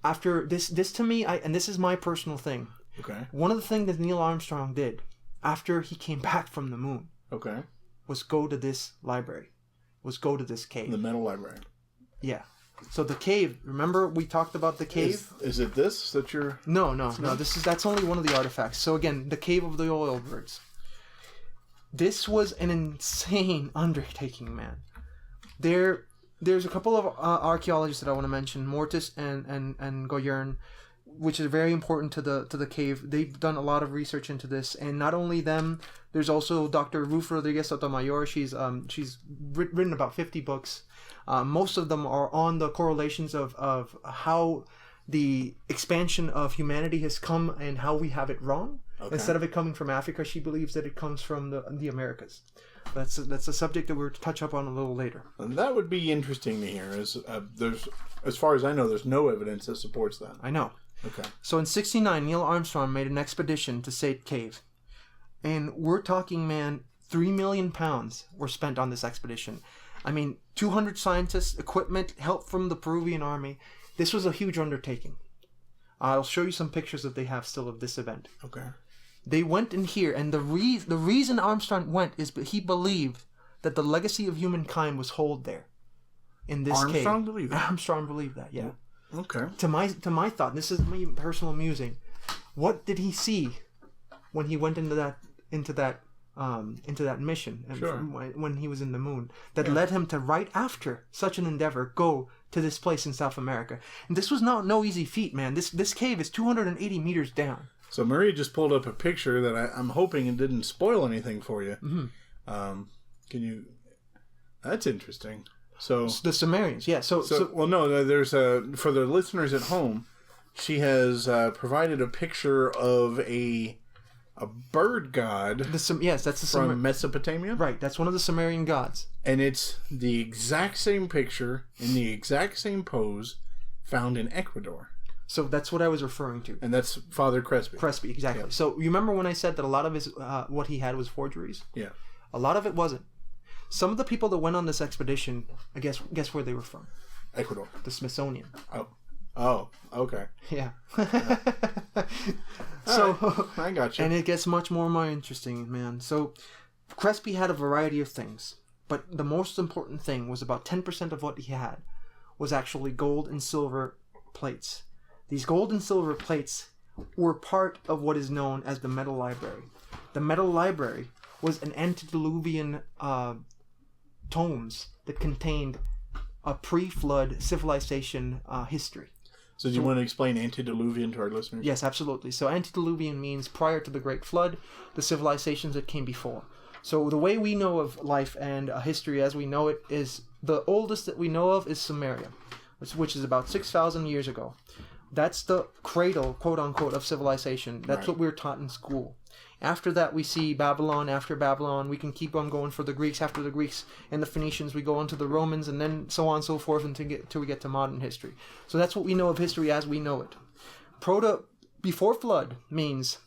after this to me, and this is my personal thing. Okay. One of the things that Neil Armstrong did after he came back from the moon. Okay. Was go to this library. Was go to this cave. The Metal Library. Yeah. So the cave, remember we talked about the cave? Is it this that you're... No. That's only one of the artifacts. So again, the cave of the oilbirds. This was an insane undertaking, man. There's a couple of archaeologists that I want to mention, Mortis and Goyern, which is very important to the cave. They've done a lot of research into this, and not only them, there's also Dr. Ruth Rodriguez Sotomayor. She's written about 50 books. Most of them are on the correlations of how the expansion of humanity has come and how we have it wrong. Okay. Instead of it coming from Africa, she believes that it comes from the Americas. That's a subject that we're to touch up on a little later. And that would be interesting to hear. As far as I know, there's no evidence that supports that. I know. Okay. So in '69, Neil Armstrong made an expedition to Sate Cave, and we're talking, man, 3 million pounds were spent on this expedition. 200 scientists, equipment, help from the Peruvian army. This was a huge undertaking. I'll show you some pictures that they have still of this event. Okay. They went in here, and the reason Armstrong went is he believed that the legacy of humankind was held there, in this cave. Armstrong believed that? Armstrong believed that, yeah. Okay. To my thought, this is my personal musing. What did he see when he went into that mission, and sure. when he was in the moon, that led him to, right after such an endeavor, go to this place in South America? And this was no easy feat, man. This cave is 280 meters down. So Maria just pulled up a picture that I'm hoping it didn't spoil anything for you. Mm-hmm. Can you? That's interesting. So the Sumerians, yeah. Well, no. There's for the listeners at home, she has provided a picture of a bird god. Yes, that's from Mesopotamia. Right, that's one of the Sumerian gods. And it's the exact same picture in the exact same pose found in Ecuador. So that's what I was referring to. And that's Father Crespi. Crespi, exactly. Yeah. So you remember when I said that a lot of his what he had was forgeries? Yeah. A lot of it wasn't. Some of the people that went on this expedition, guess where they were from? Ecuador. The Smithsonian. Oh, okay. Yeah. So I got you. And it gets much more interesting, man. So Crespi had a variety of things, but the most important thing was about 10% of what he had was actually gold and silver plates. These gold and silver plates were part of what is known as the Metal Library. The Metal Library was an antediluvian tomes that contained a pre-flood civilization history. So do you want to explain antediluvian to our listeners? Yes, absolutely. So antediluvian means prior to the Great Flood, the civilizations that came before. So the way we know of life and history as we know it is the oldest that we know of is Sumeria, which is about 6,000 years ago. That's the cradle, quote unquote, of civilization. That's what we were taught in school. After that, we see Babylon. After Babylon, we can keep on going for the Greeks. After the Greeks and the Phoenicians, we go on to the Romans, and then so on and so forth until we get to modern history. So that's what we know of history as we know it. Before flood means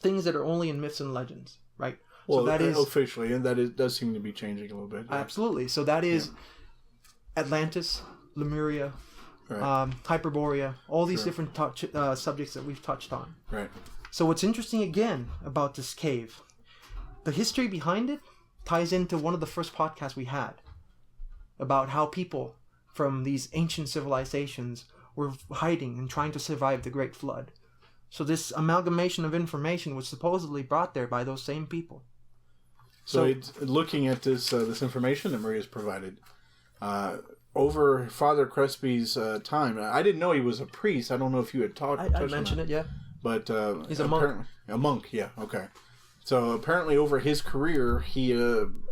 things that are only in myths and legends, right? Well, so that is officially, and does seem to be changing a little bit. Yeah. Absolutely. So that is Atlantis, Lemuria, Hyperborea, all these different subjects that we've touched on. Right. So what's interesting again about this cave, the history behind it ties into one of the first podcasts we had about how people from these ancient civilizations were hiding and trying to survive the Great Flood. So this amalgamation of information was supposedly brought there by those same people. So it's, looking at this information that Maria's provided, over Father Crespi's time, I didn't know he was a priest. I don't know if you had touched I mentioned it, yeah. But he's a monk. A monk, yeah, okay. So apparently over his career, he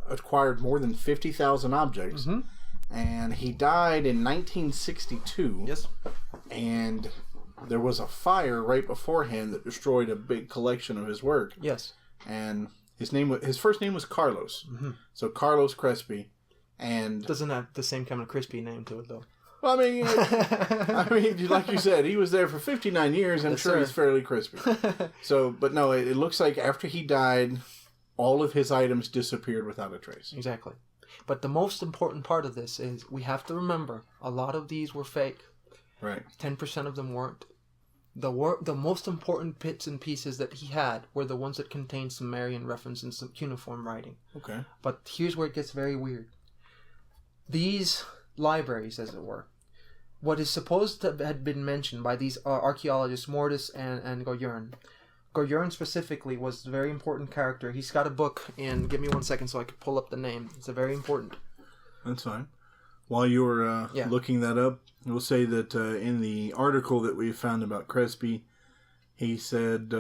acquired more than 50,000 objects. Mm-hmm. And he died in 1962. Yes. And there was a fire right beforehand that destroyed a big collection of his work. Yes. And his first name was Carlos. Mm-hmm. So Carlos Crespi. And doesn't have the same kind of crispy name to it, though. Well, I mean, like you said, he was there for 59 years. I'm sure he's fairly crispy. So, but no, it looks like after he died, all of his items disappeared without a trace. Exactly. But the most important part of this is we have to remember a lot of these were fake. Right. 10% of them weren't. The most important bits and pieces that he had were the ones that contained Sumerian reference and some cuneiform writing. Okay. But here's where it gets very weird. These libraries, as it were, what is supposed to have been mentioned by these archaeologists, Mortis and Goyern. Goyern specifically was a very important character. He's got a book, and give me 1 second so I can pull up the name. It's a very important. That's fine. While you were looking that up, we'll say that in the article that we found about Crespi, he said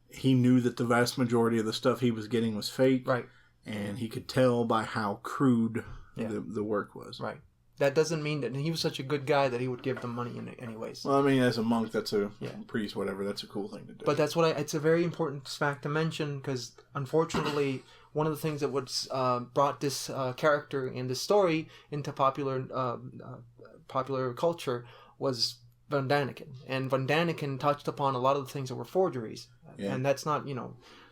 he knew that the vast majority of the stuff he was getting was fake. Right. And he could tell by how crude the work was. Right. That doesn't mean that he was such a good guy that he would give them money in it anyways. Well, I mean, as a monk, that's a priest, whatever, that's a cool thing to do. But that's it's a very important fact to mention because, unfortunately, one of the things that was brought this character in this story into popular culture was Von Daniken. And Von Daniken touched upon a lot of the things that were forgeries. Yeah. And that's not,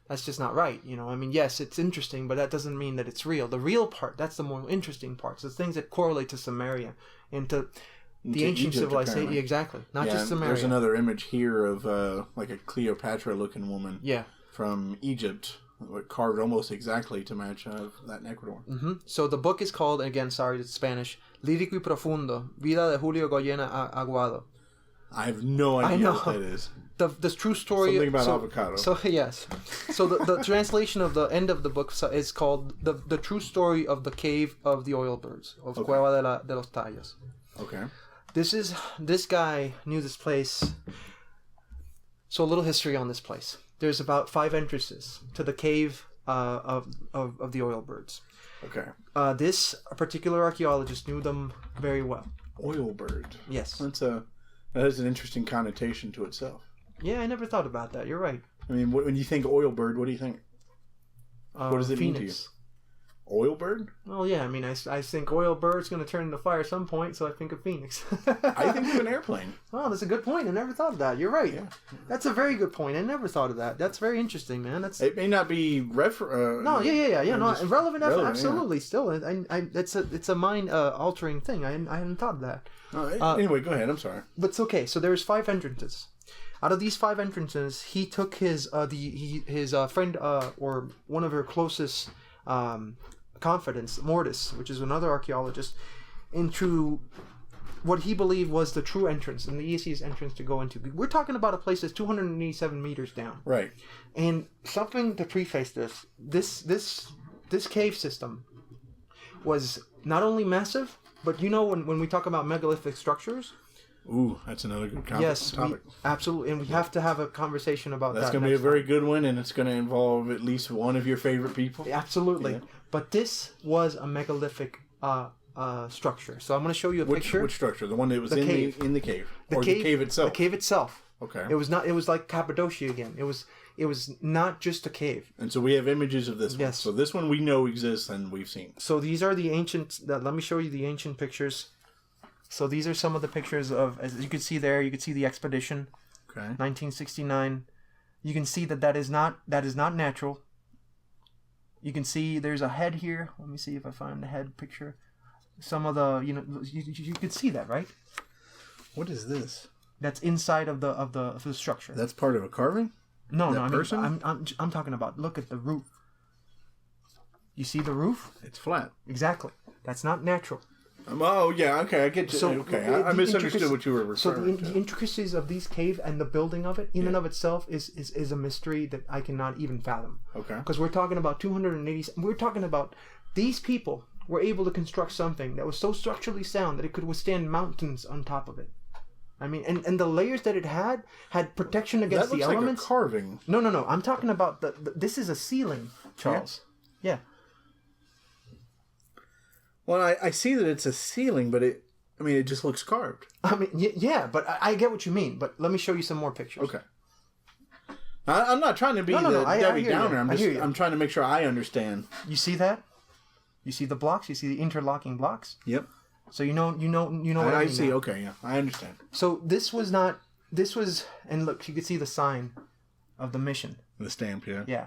that's just not right. I mean, yes, it's interesting, but that doesn't mean that it's real. The real part, that's the more interesting parts. The things that correlate to Sumeria and to the ancient civilization. Exactly. Not just Sumeria. There's another image here of like a Cleopatra-looking woman from Egypt, carved almost exactly to match that in Ecuador. Mm-hmm. So the book is called, again, sorry, it's Spanish, Lírico y Profundo, Vida de Julio Goyena Aguado. I have no idea what that is. The true story... Something about avocado. So, yes. So the translation of the end of the book is called The True Story of the Cave of the Oilbirds, of Cueva de los Tallos. Okay. This guy knew this place. So a little history on this place. There's about 5 entrances to the cave of the Oilbirds. Okay. This particular archaeologist knew them very well. Oilbird. Yes. That has an interesting connotation to itself. Yeah, I never thought about that. You're right. I mean, when you think oilbird, what do you think? What does it mean to you? Oil bird? Well, yeah. I mean, I think oil bird's going to turn into fire at some point, so I think of phoenix. I think of an airplane. Oh, that's a good point. I never thought of that. You're right. Yeah. That's a very good point. I never thought of that. That's very interesting, man. It may not be no, yeah. No, relevant. Absolutely. Yeah. Still, it's a mind altering thing. I hadn't thought of that. Anyway, go ahead. I'm sorry. But it's okay. So there's 5 entrances. Out of these 5 entrances, he took his friend or one of her closest confidants, Mortis, which is another archaeologist, into what he believed was the true entrance and the easiest entrance to go into. We're talking about a place that's 287 meters down. Right. And something to preface this cave system was not only massive, but when we talk about megalithic structures. Ooh, that's another good topic. Yes, absolutely. And we have to have a conversation about that. That's going to be a very good one, and it's going to involve at least one of your favorite people. Absolutely. Yeah. But this was a megalithic structure. So I'm going to show you a picture. Which structure? The one that was in the cave? The cave itself? The cave itself. Okay. It was like Cappadocia again. It was not just a cave. And so we have images of this one. Yes. So this one we know exists and we've seen. So these are the ancient... Let me show you the ancient pictures. So these are some of the pictures of... As you can see there, you can see the expedition. Okay. 1969. You can see that is not natural. You can see there's a head here. Let me see if I find the head picture. Some of the... You could see that, right? What is this? That's inside of the structure. That's part of a carving? No. I'm talking about. Look at the roof. You see the roof? It's flat. Exactly. That's not natural. Oh yeah. Okay, I get you. So okay, I misunderstood what you were referring to. So the intricacies of these cave and the building of it, in and of itself, is a mystery that I cannot even fathom. Okay. Because we're talking about 280. We're talking about these people were able to construct something that was so structurally sound that it could withstand mountains on top of it. I mean, and the layers that it had protection against the elements. Like a carving. No. I'm talking about this is a ceiling, Charles. Yeah. Well, I see that it's a ceiling, but it just looks carved. I mean, yeah, but I get what you mean. But let me show you some more pictures. Okay. I'm not trying to be Debbie Downer. I'm trying to make sure I understand. You see that? You see the blocks? You see the interlocking blocks? Yep. So you know what I mean see. Now. Okay, yeah, I understand. So this was, and look, you could see the sign of the mission. The stamp, yeah. Yeah.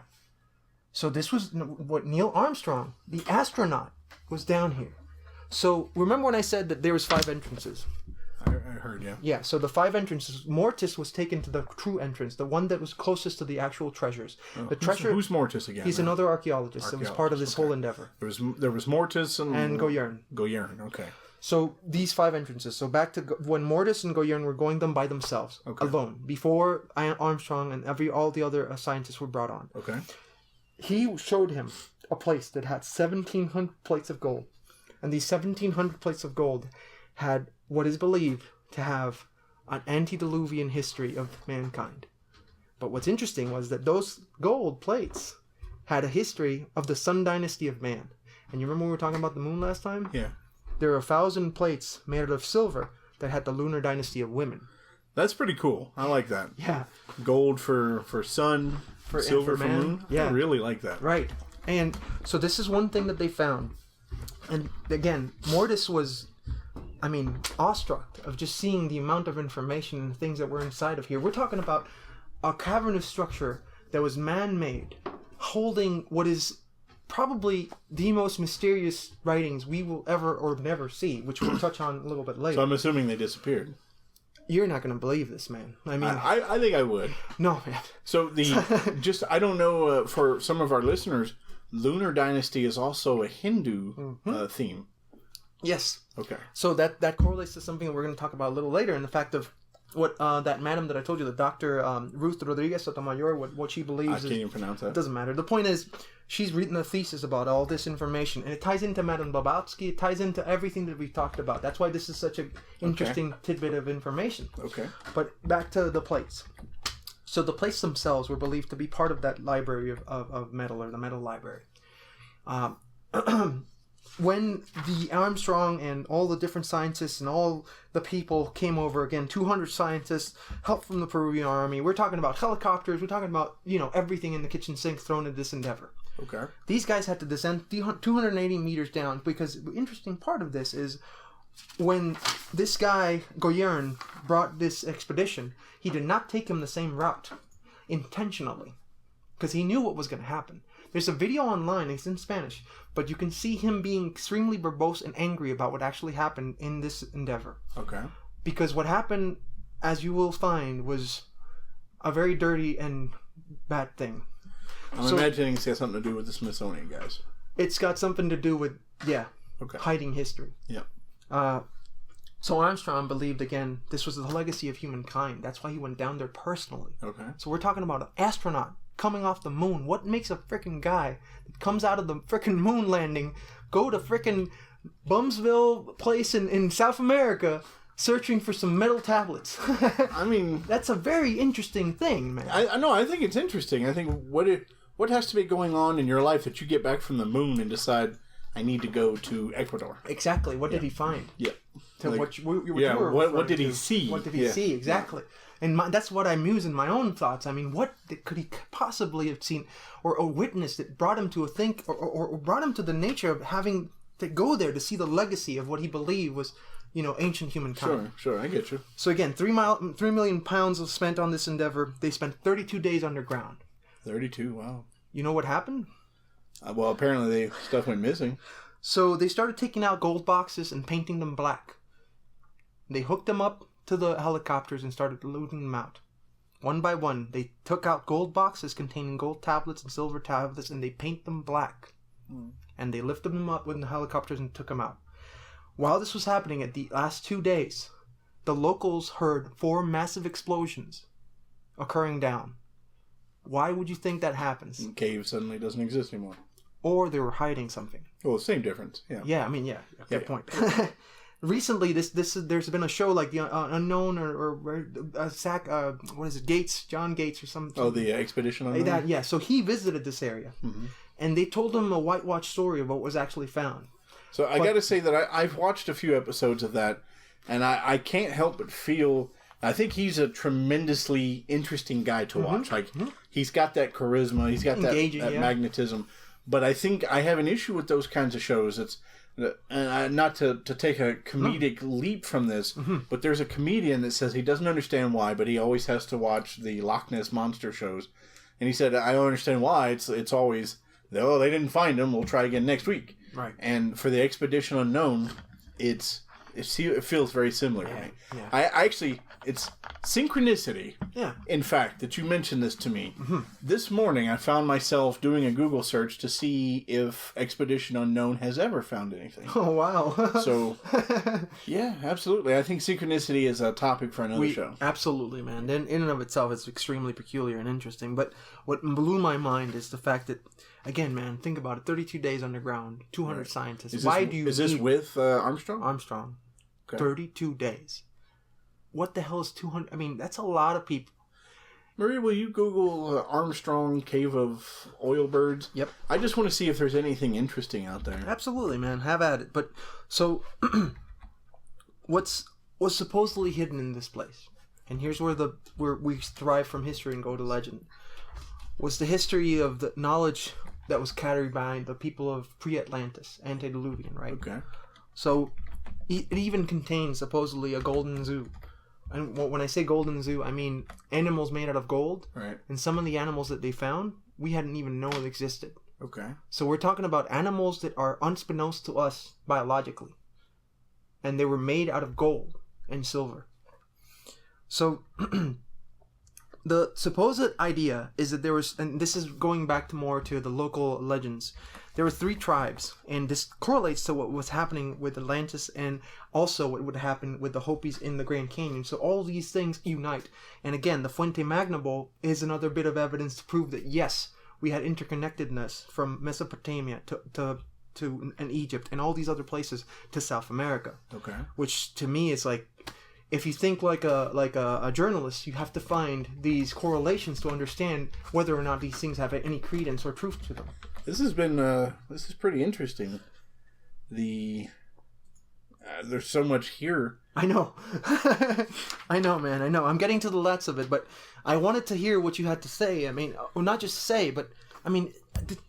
So this was what Neil Armstrong, the astronaut, was down here. So remember when I said that there was 5 entrances? I heard, yeah. Yeah, so the 5 entrances, Mortis was taken to the true entrance, the one that was closest to the actual treasures. Oh, the treasure. Who's Mortis again? He's another archaeologist that was part of this whole endeavor. There was Mortis and Goyern. Goyern, okay. So these 5 entrances. So back to when Mortis and Goyern were going them by themselves, alone, before Armstrong and all the other scientists were brought on. Okay. He showed him a place that had 1,700 plates of gold. And these 1,700 plates of gold had what is believed to have an antediluvian history of mankind. But what's interesting was that those gold plates had a history of the Sun Dynasty of man. And you remember when we were talking about the moon last time? Yeah. There are 1,000 plates made out of silver that had the lunar dynasty of women. That's pretty cool. I like that. Yeah. Gold for sun, silver for moon. Yeah. I really like that. Right. And so this is one thing that they found. And again, Mortis was, awestruck of just seeing the amount of information and things that were inside of here. We're talking about a cavernous structure that was man-made, holding what is probably the most mysterious writings we will ever or never see, which we'll touch on a little bit later. So I'm assuming they disappeared. You're not going to believe this, man. I think I would. No, man. So I don't know, for some of our listeners, Lunar Dynasty is also a Hindu theme. Yes. Okay. So that correlates to something that we're going to talk about a little later, in the fact of what that madam that I told you, the Dr. Ruth Rodriguez Sotomayor, what she believes. I can't even pronounce that. It doesn't matter. The point is, she's written a thesis about all this information, and it ties into Madame Blavatsky. It ties into everything that we've talked about. That's why this is such an interesting tidbit of information. Okay. But back to the plates. So the plates themselves were believed to be part of that library of metal, or the metal library. When the Armstrong and all the different scientists and all the people came over, again, 200 scientists, help from the Peruvian army, we're talking about helicopters, we're talking about, everything in the kitchen sink thrown into this endeavor. Okay. These guys had to descend 280 meters down because the interesting part of this is when this guy, Goyern, brought this expedition, he did not take him the same route intentionally because he knew what was going to happen. There's a video online, it's in Spanish, but you can see him being extremely verbose and angry about what actually happened in this endeavor. Okay. Because what happened, as you will find, was a very dirty and bad thing. I'm imagining it's got something to do with the Smithsonian guys. It's got something to do with, hiding history. Yeah. So Armstrong believed, again, this was the legacy of humankind. That's why he went down there personally. Okay. So we're talking about an astronaut coming off the moon. What makes a freaking guy that comes out of the freaking moon landing go to freaking Bumsville place in South America searching for some metal tablets? I mean... That's a very interesting thing, man. I know, I think it's interesting. I think what has to be going on in your life that you get back from the moon and decide, I need to go to Ecuador? Exactly. What did he find? Yeah. What did he see? What did he see? Exactly. And that's what I muse in my own thoughts. I mean, what could he possibly have seen or witnessed that brought him to or brought him to the nature of having to go there to see the legacy of what he believed was, ancient humankind. Sure, I get you. So again, 3 million pounds was spent on this endeavor. They spent 32 days underground. 32, wow. You know what happened? Well, apparently stuff went missing. So they started taking out gold boxes and painting them black. They hooked them up to the helicopters and started loading them out. One by one, they took out gold boxes containing gold tablets and silver tablets, and they paint them black. And they lifted them up with the helicopters and took them out. While this was happening at the last 2 days, the locals heard 4 massive explosions occurring down. Why would you think that happens? The cave suddenly doesn't exist anymore. Or they were hiding something. Well, same difference. Yeah. Yeah, I mean, yeah. Good point. Recently, there's been a show like the Unknown or what is it, Gates, John Gates or something. Oh, the Expedition on that. Yeah, so he visited this area, and they told him a whitewash story of what was actually found. So I got to say that I've watched a few episodes of that, and I can't help but feel. I think he's a tremendously interesting guy to watch. He's got that charisma, he's got that magnetism. But I think I have an issue with those kinds of shows. It's not to take a comedic leap from this, but there's a comedian that says he doesn't understand why, but he always has to watch the Loch Ness Monster shows. And he said, I don't understand why. It's always, oh, they didn't find him, we'll try again next week. Right. And for the Expedition Unknown, it feels very similar to me. Yeah. I actually, it's synchronicity. Yeah. In fact, that you mentioned this to me. This morning, I found myself doing a Google search to see if Expedition Unknown has ever found anything. Oh, wow. So, yeah, absolutely. I think synchronicity is a topic for another show. Absolutely, man. In and of itself, it's extremely peculiar and interesting. But what blew my mind is the fact that, again, man, think about it. 32 days underground, 200 scientists. Is this with Armstrong? Armstrong. Okay. 32 days. What the hell is 200? I mean, that's a lot of people. Maria, will you Google Armstrong Cave of Oilbirds? Yep. I just want to see if there's anything interesting out there. Absolutely, man. Have at it. But, so, what's supposedly hidden in this place, and here's where we thrive from history and go to legend, was the history of the knowledge that was carried by the people of pre-Atlantis, antediluvian, right? Okay. So, it even contains, supposedly, a golden zoo. And when I say golden zoo, I mean animals made out of gold. Right. And some of the animals that they found, we hadn't even known existed. Okay. So we're talking about animals that are unbeknownst to us biologically. And they were made out of gold and silver. So the supposed idea is that there was, and this is going back to more to the local legends, there were 3 tribes, and this correlates to what was happening with Atlantis and also what would happen with the Hopis in the Grand Canyon. So all these things unite. And again, the Fuente Magna is another bit of evidence to prove that, yes, we had interconnectedness from Mesopotamia to Egypt and all these other places to South America. Okay. Which to me is like, if you think like a journalist, you have to find these correlations to understand whether or not these things have any credence or truth to them. This has been this is pretty interesting. There's so much here. I know. I know, man. I know. I'm getting to the nuts of it, but I wanted to hear what you had to say. I mean, not just say, but I mean,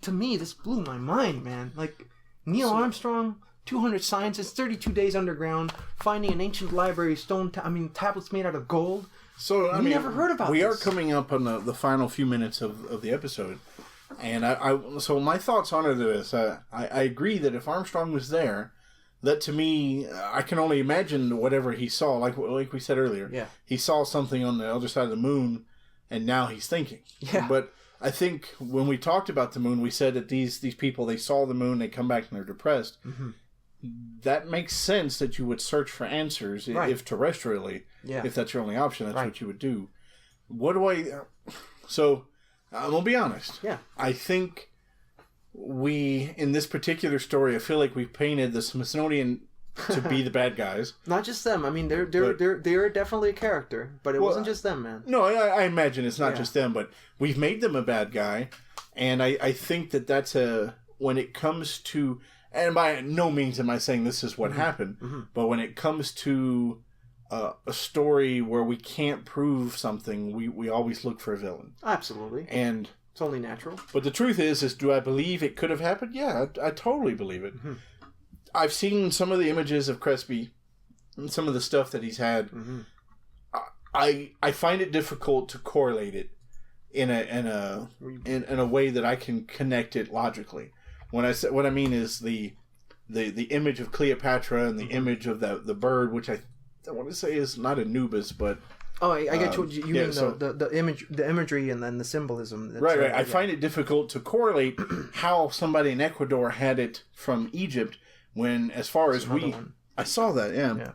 to me, this blew my mind, man. Like, Neil Armstrong, 200 scientists, 32 days underground, finding an ancient library, tablets made out of gold. So, I mean, never heard about we this. are coming up on the final few minutes of the episode. And so my thoughts on it is, I agree that if Armstrong was there, that to me, I can only imagine whatever he saw. Like we said earlier, yeah. He saw something on the other side of the moon, and now he's thinking. Yeah. But I think when we talked about the moon, we said that these people, they saw the moon, they come back and they're depressed. Mm-hmm. That makes sense that you would search for answers if terrestrially. Yeah. If that's your only option, that's what you would do. What do I... So... I'm going to be honest. Yeah. I think in this particular story, I feel like we've painted the Smithsonian to be the bad guys. Not just them. I mean, they're definitely a character, but it wasn't just them, man. No, I imagine it's not just them, but we've made them a bad guy. And I think that's when it comes to, and by no means am I saying this is what happened, but when it comes to a story where we can't prove something, we always look for a villain. Absolutely. And it's only natural. But the truth is do I believe it could have happened? Yeah, I totally believe it. Mm-hmm. I've seen some of the images of Crespi and some of the stuff that he's had. Mm-hmm. I find it difficult to correlate it in a way that I can connect it logically. When I say, what I mean is the image of Cleopatra and the image of the bird, which I want to say is not Anubis, but I get what you mean. So the imagery, and then the symbolism. Right. I find it difficult to correlate how somebody in Ecuador had it from Egypt when, as far as I saw that. Yeah.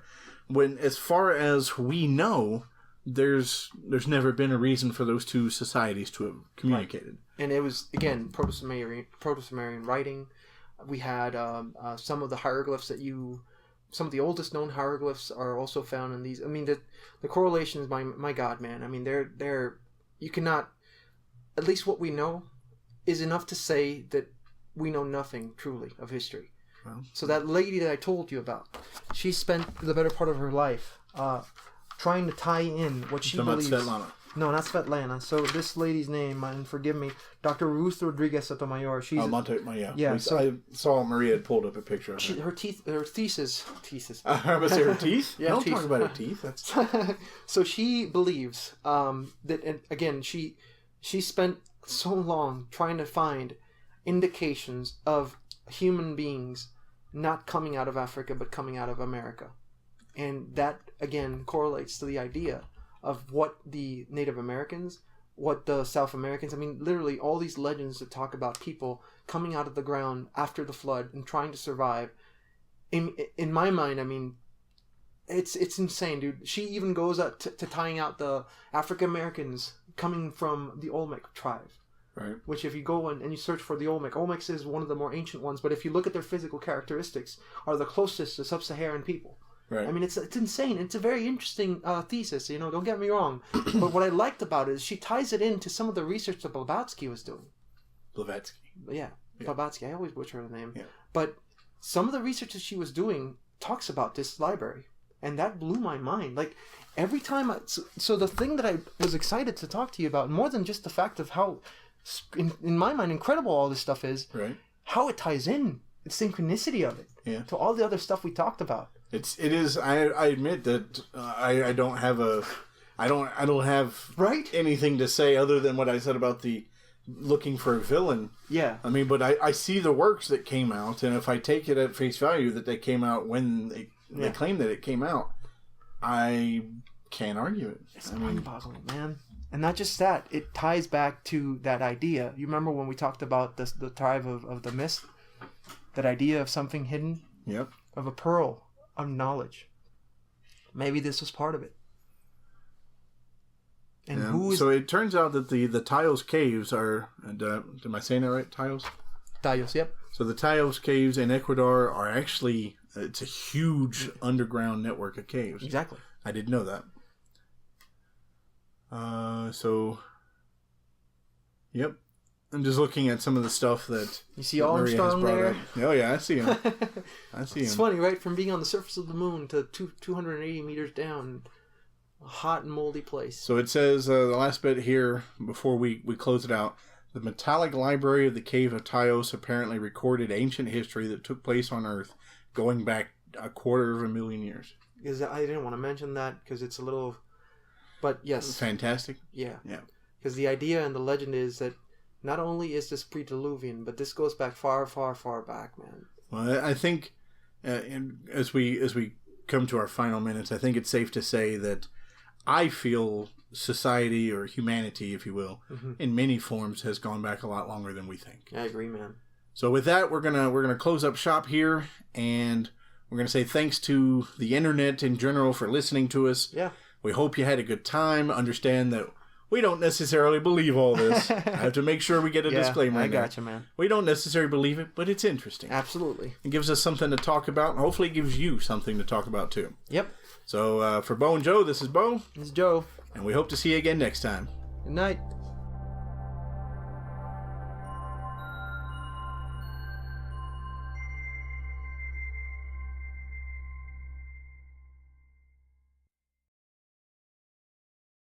When, as far as we know, there's never been a reason for those two societies to have communicated. Right. And it was, again, Proto-Summerian writing. We had some of the hieroglyphs some of the oldest known hieroglyphs are also found in these. I mean, the correlation is my God, man. I mean, they're you cannot, at least what we know is enough to say that we know nothing truly of history. Well, so that lady that I told you about, she spent the better part of her life trying to tie in what she believes. Svetlana. No, not Svetlana. So this lady's name, and forgive me, Dr. Ruth Rodriguez Sotomayor. She's yeah. I saw Maria had pulled up a picture of her. Her thesis. I was say her teeth. Yeah, don't talk about her teeth. That's... So she believes that, and again, she spent so long trying to find indications of human beings not coming out of Africa but coming out of America, and that again correlates to the idea of what the Native Americans, what the South Americans, I mean, literally all these legends that talk about people coming out of the ground after the flood and trying to survive. In my mind, I mean, it's insane, dude. She even goes up to tying out the African Americans coming from the Olmec tribe. Right. Which if you go and you search for the Olmecs is one of the more ancient ones, but if you look at their physical characteristics, are the closest to sub-Saharan people. Right. I mean, it's insane. It's a very interesting thesis, don't get me wrong. But what I liked about it is she ties it into some of the research that Blavatsky was doing. Blavatsky. Yeah, Blavatsky. I always butcher the name. Yeah. But some of the research that she was doing talks about this library. And that blew my mind. Like, every time So the thing that I was excited to talk to you about, more than just the fact of how, in my mind, incredible all this stuff is, right, how it ties in, the synchronicity of it, to all the other stuff we talked about. It is. I admit that I don't have anything to say other than what I said about the looking for a villain. Yeah. I mean, but I see the works that came out, and if I take it at face value that they came out when they claim that it came out, I can't argue it. It's mind-boggling, man. And not just that, it ties back to that idea. You remember when we talked about the tribe of the mist? That idea of something hidden? Yep. Of a pearl of knowledge. Maybe this was part of it. And so it turns out that the Taos Caves are, am I saying that right? Taos? Taos, yep. So the Taos Caves in Ecuador are actually, it's a huge underground network of caves. Exactly. I didn't know that. Yep. I'm just looking at some of the stuff that you see Armstrong there. Oh yeah, I see him. It's funny, right? From being on the surface of the moon to 280 meters down, a hot and moldy place. So it says the last bit here before we close it out. The metallic library of the Cave of Tyos apparently recorded ancient history that took place on Earth going back 250,000 years. Because I didn't want to mention that because it's a little... But yes. Fantastic. Yeah. Yeah. Because the idea and the legend is that not only is this pre-diluvian, but this goes back far, far, far back, man. Well, I think as we come to our final minutes, I think it's safe to say that I feel society, or humanity, if you will, in many forms has gone back a lot longer than we think. I agree, man. So with that, we're gonna close up shop here, and we're gonna say thanks to the internet in general for listening to us. Yeah. We hope you had a good time. Understand that we don't necessarily believe all this. I have to make sure we get a disclaimer. I got you, man. We don't necessarily believe it, but it's interesting. Absolutely. It gives us something to talk about, and hopefully it gives you something to talk about too. Yep. So for Bo and Joe, this is Bo. This is Joe. And we hope to see you again next time. Good night.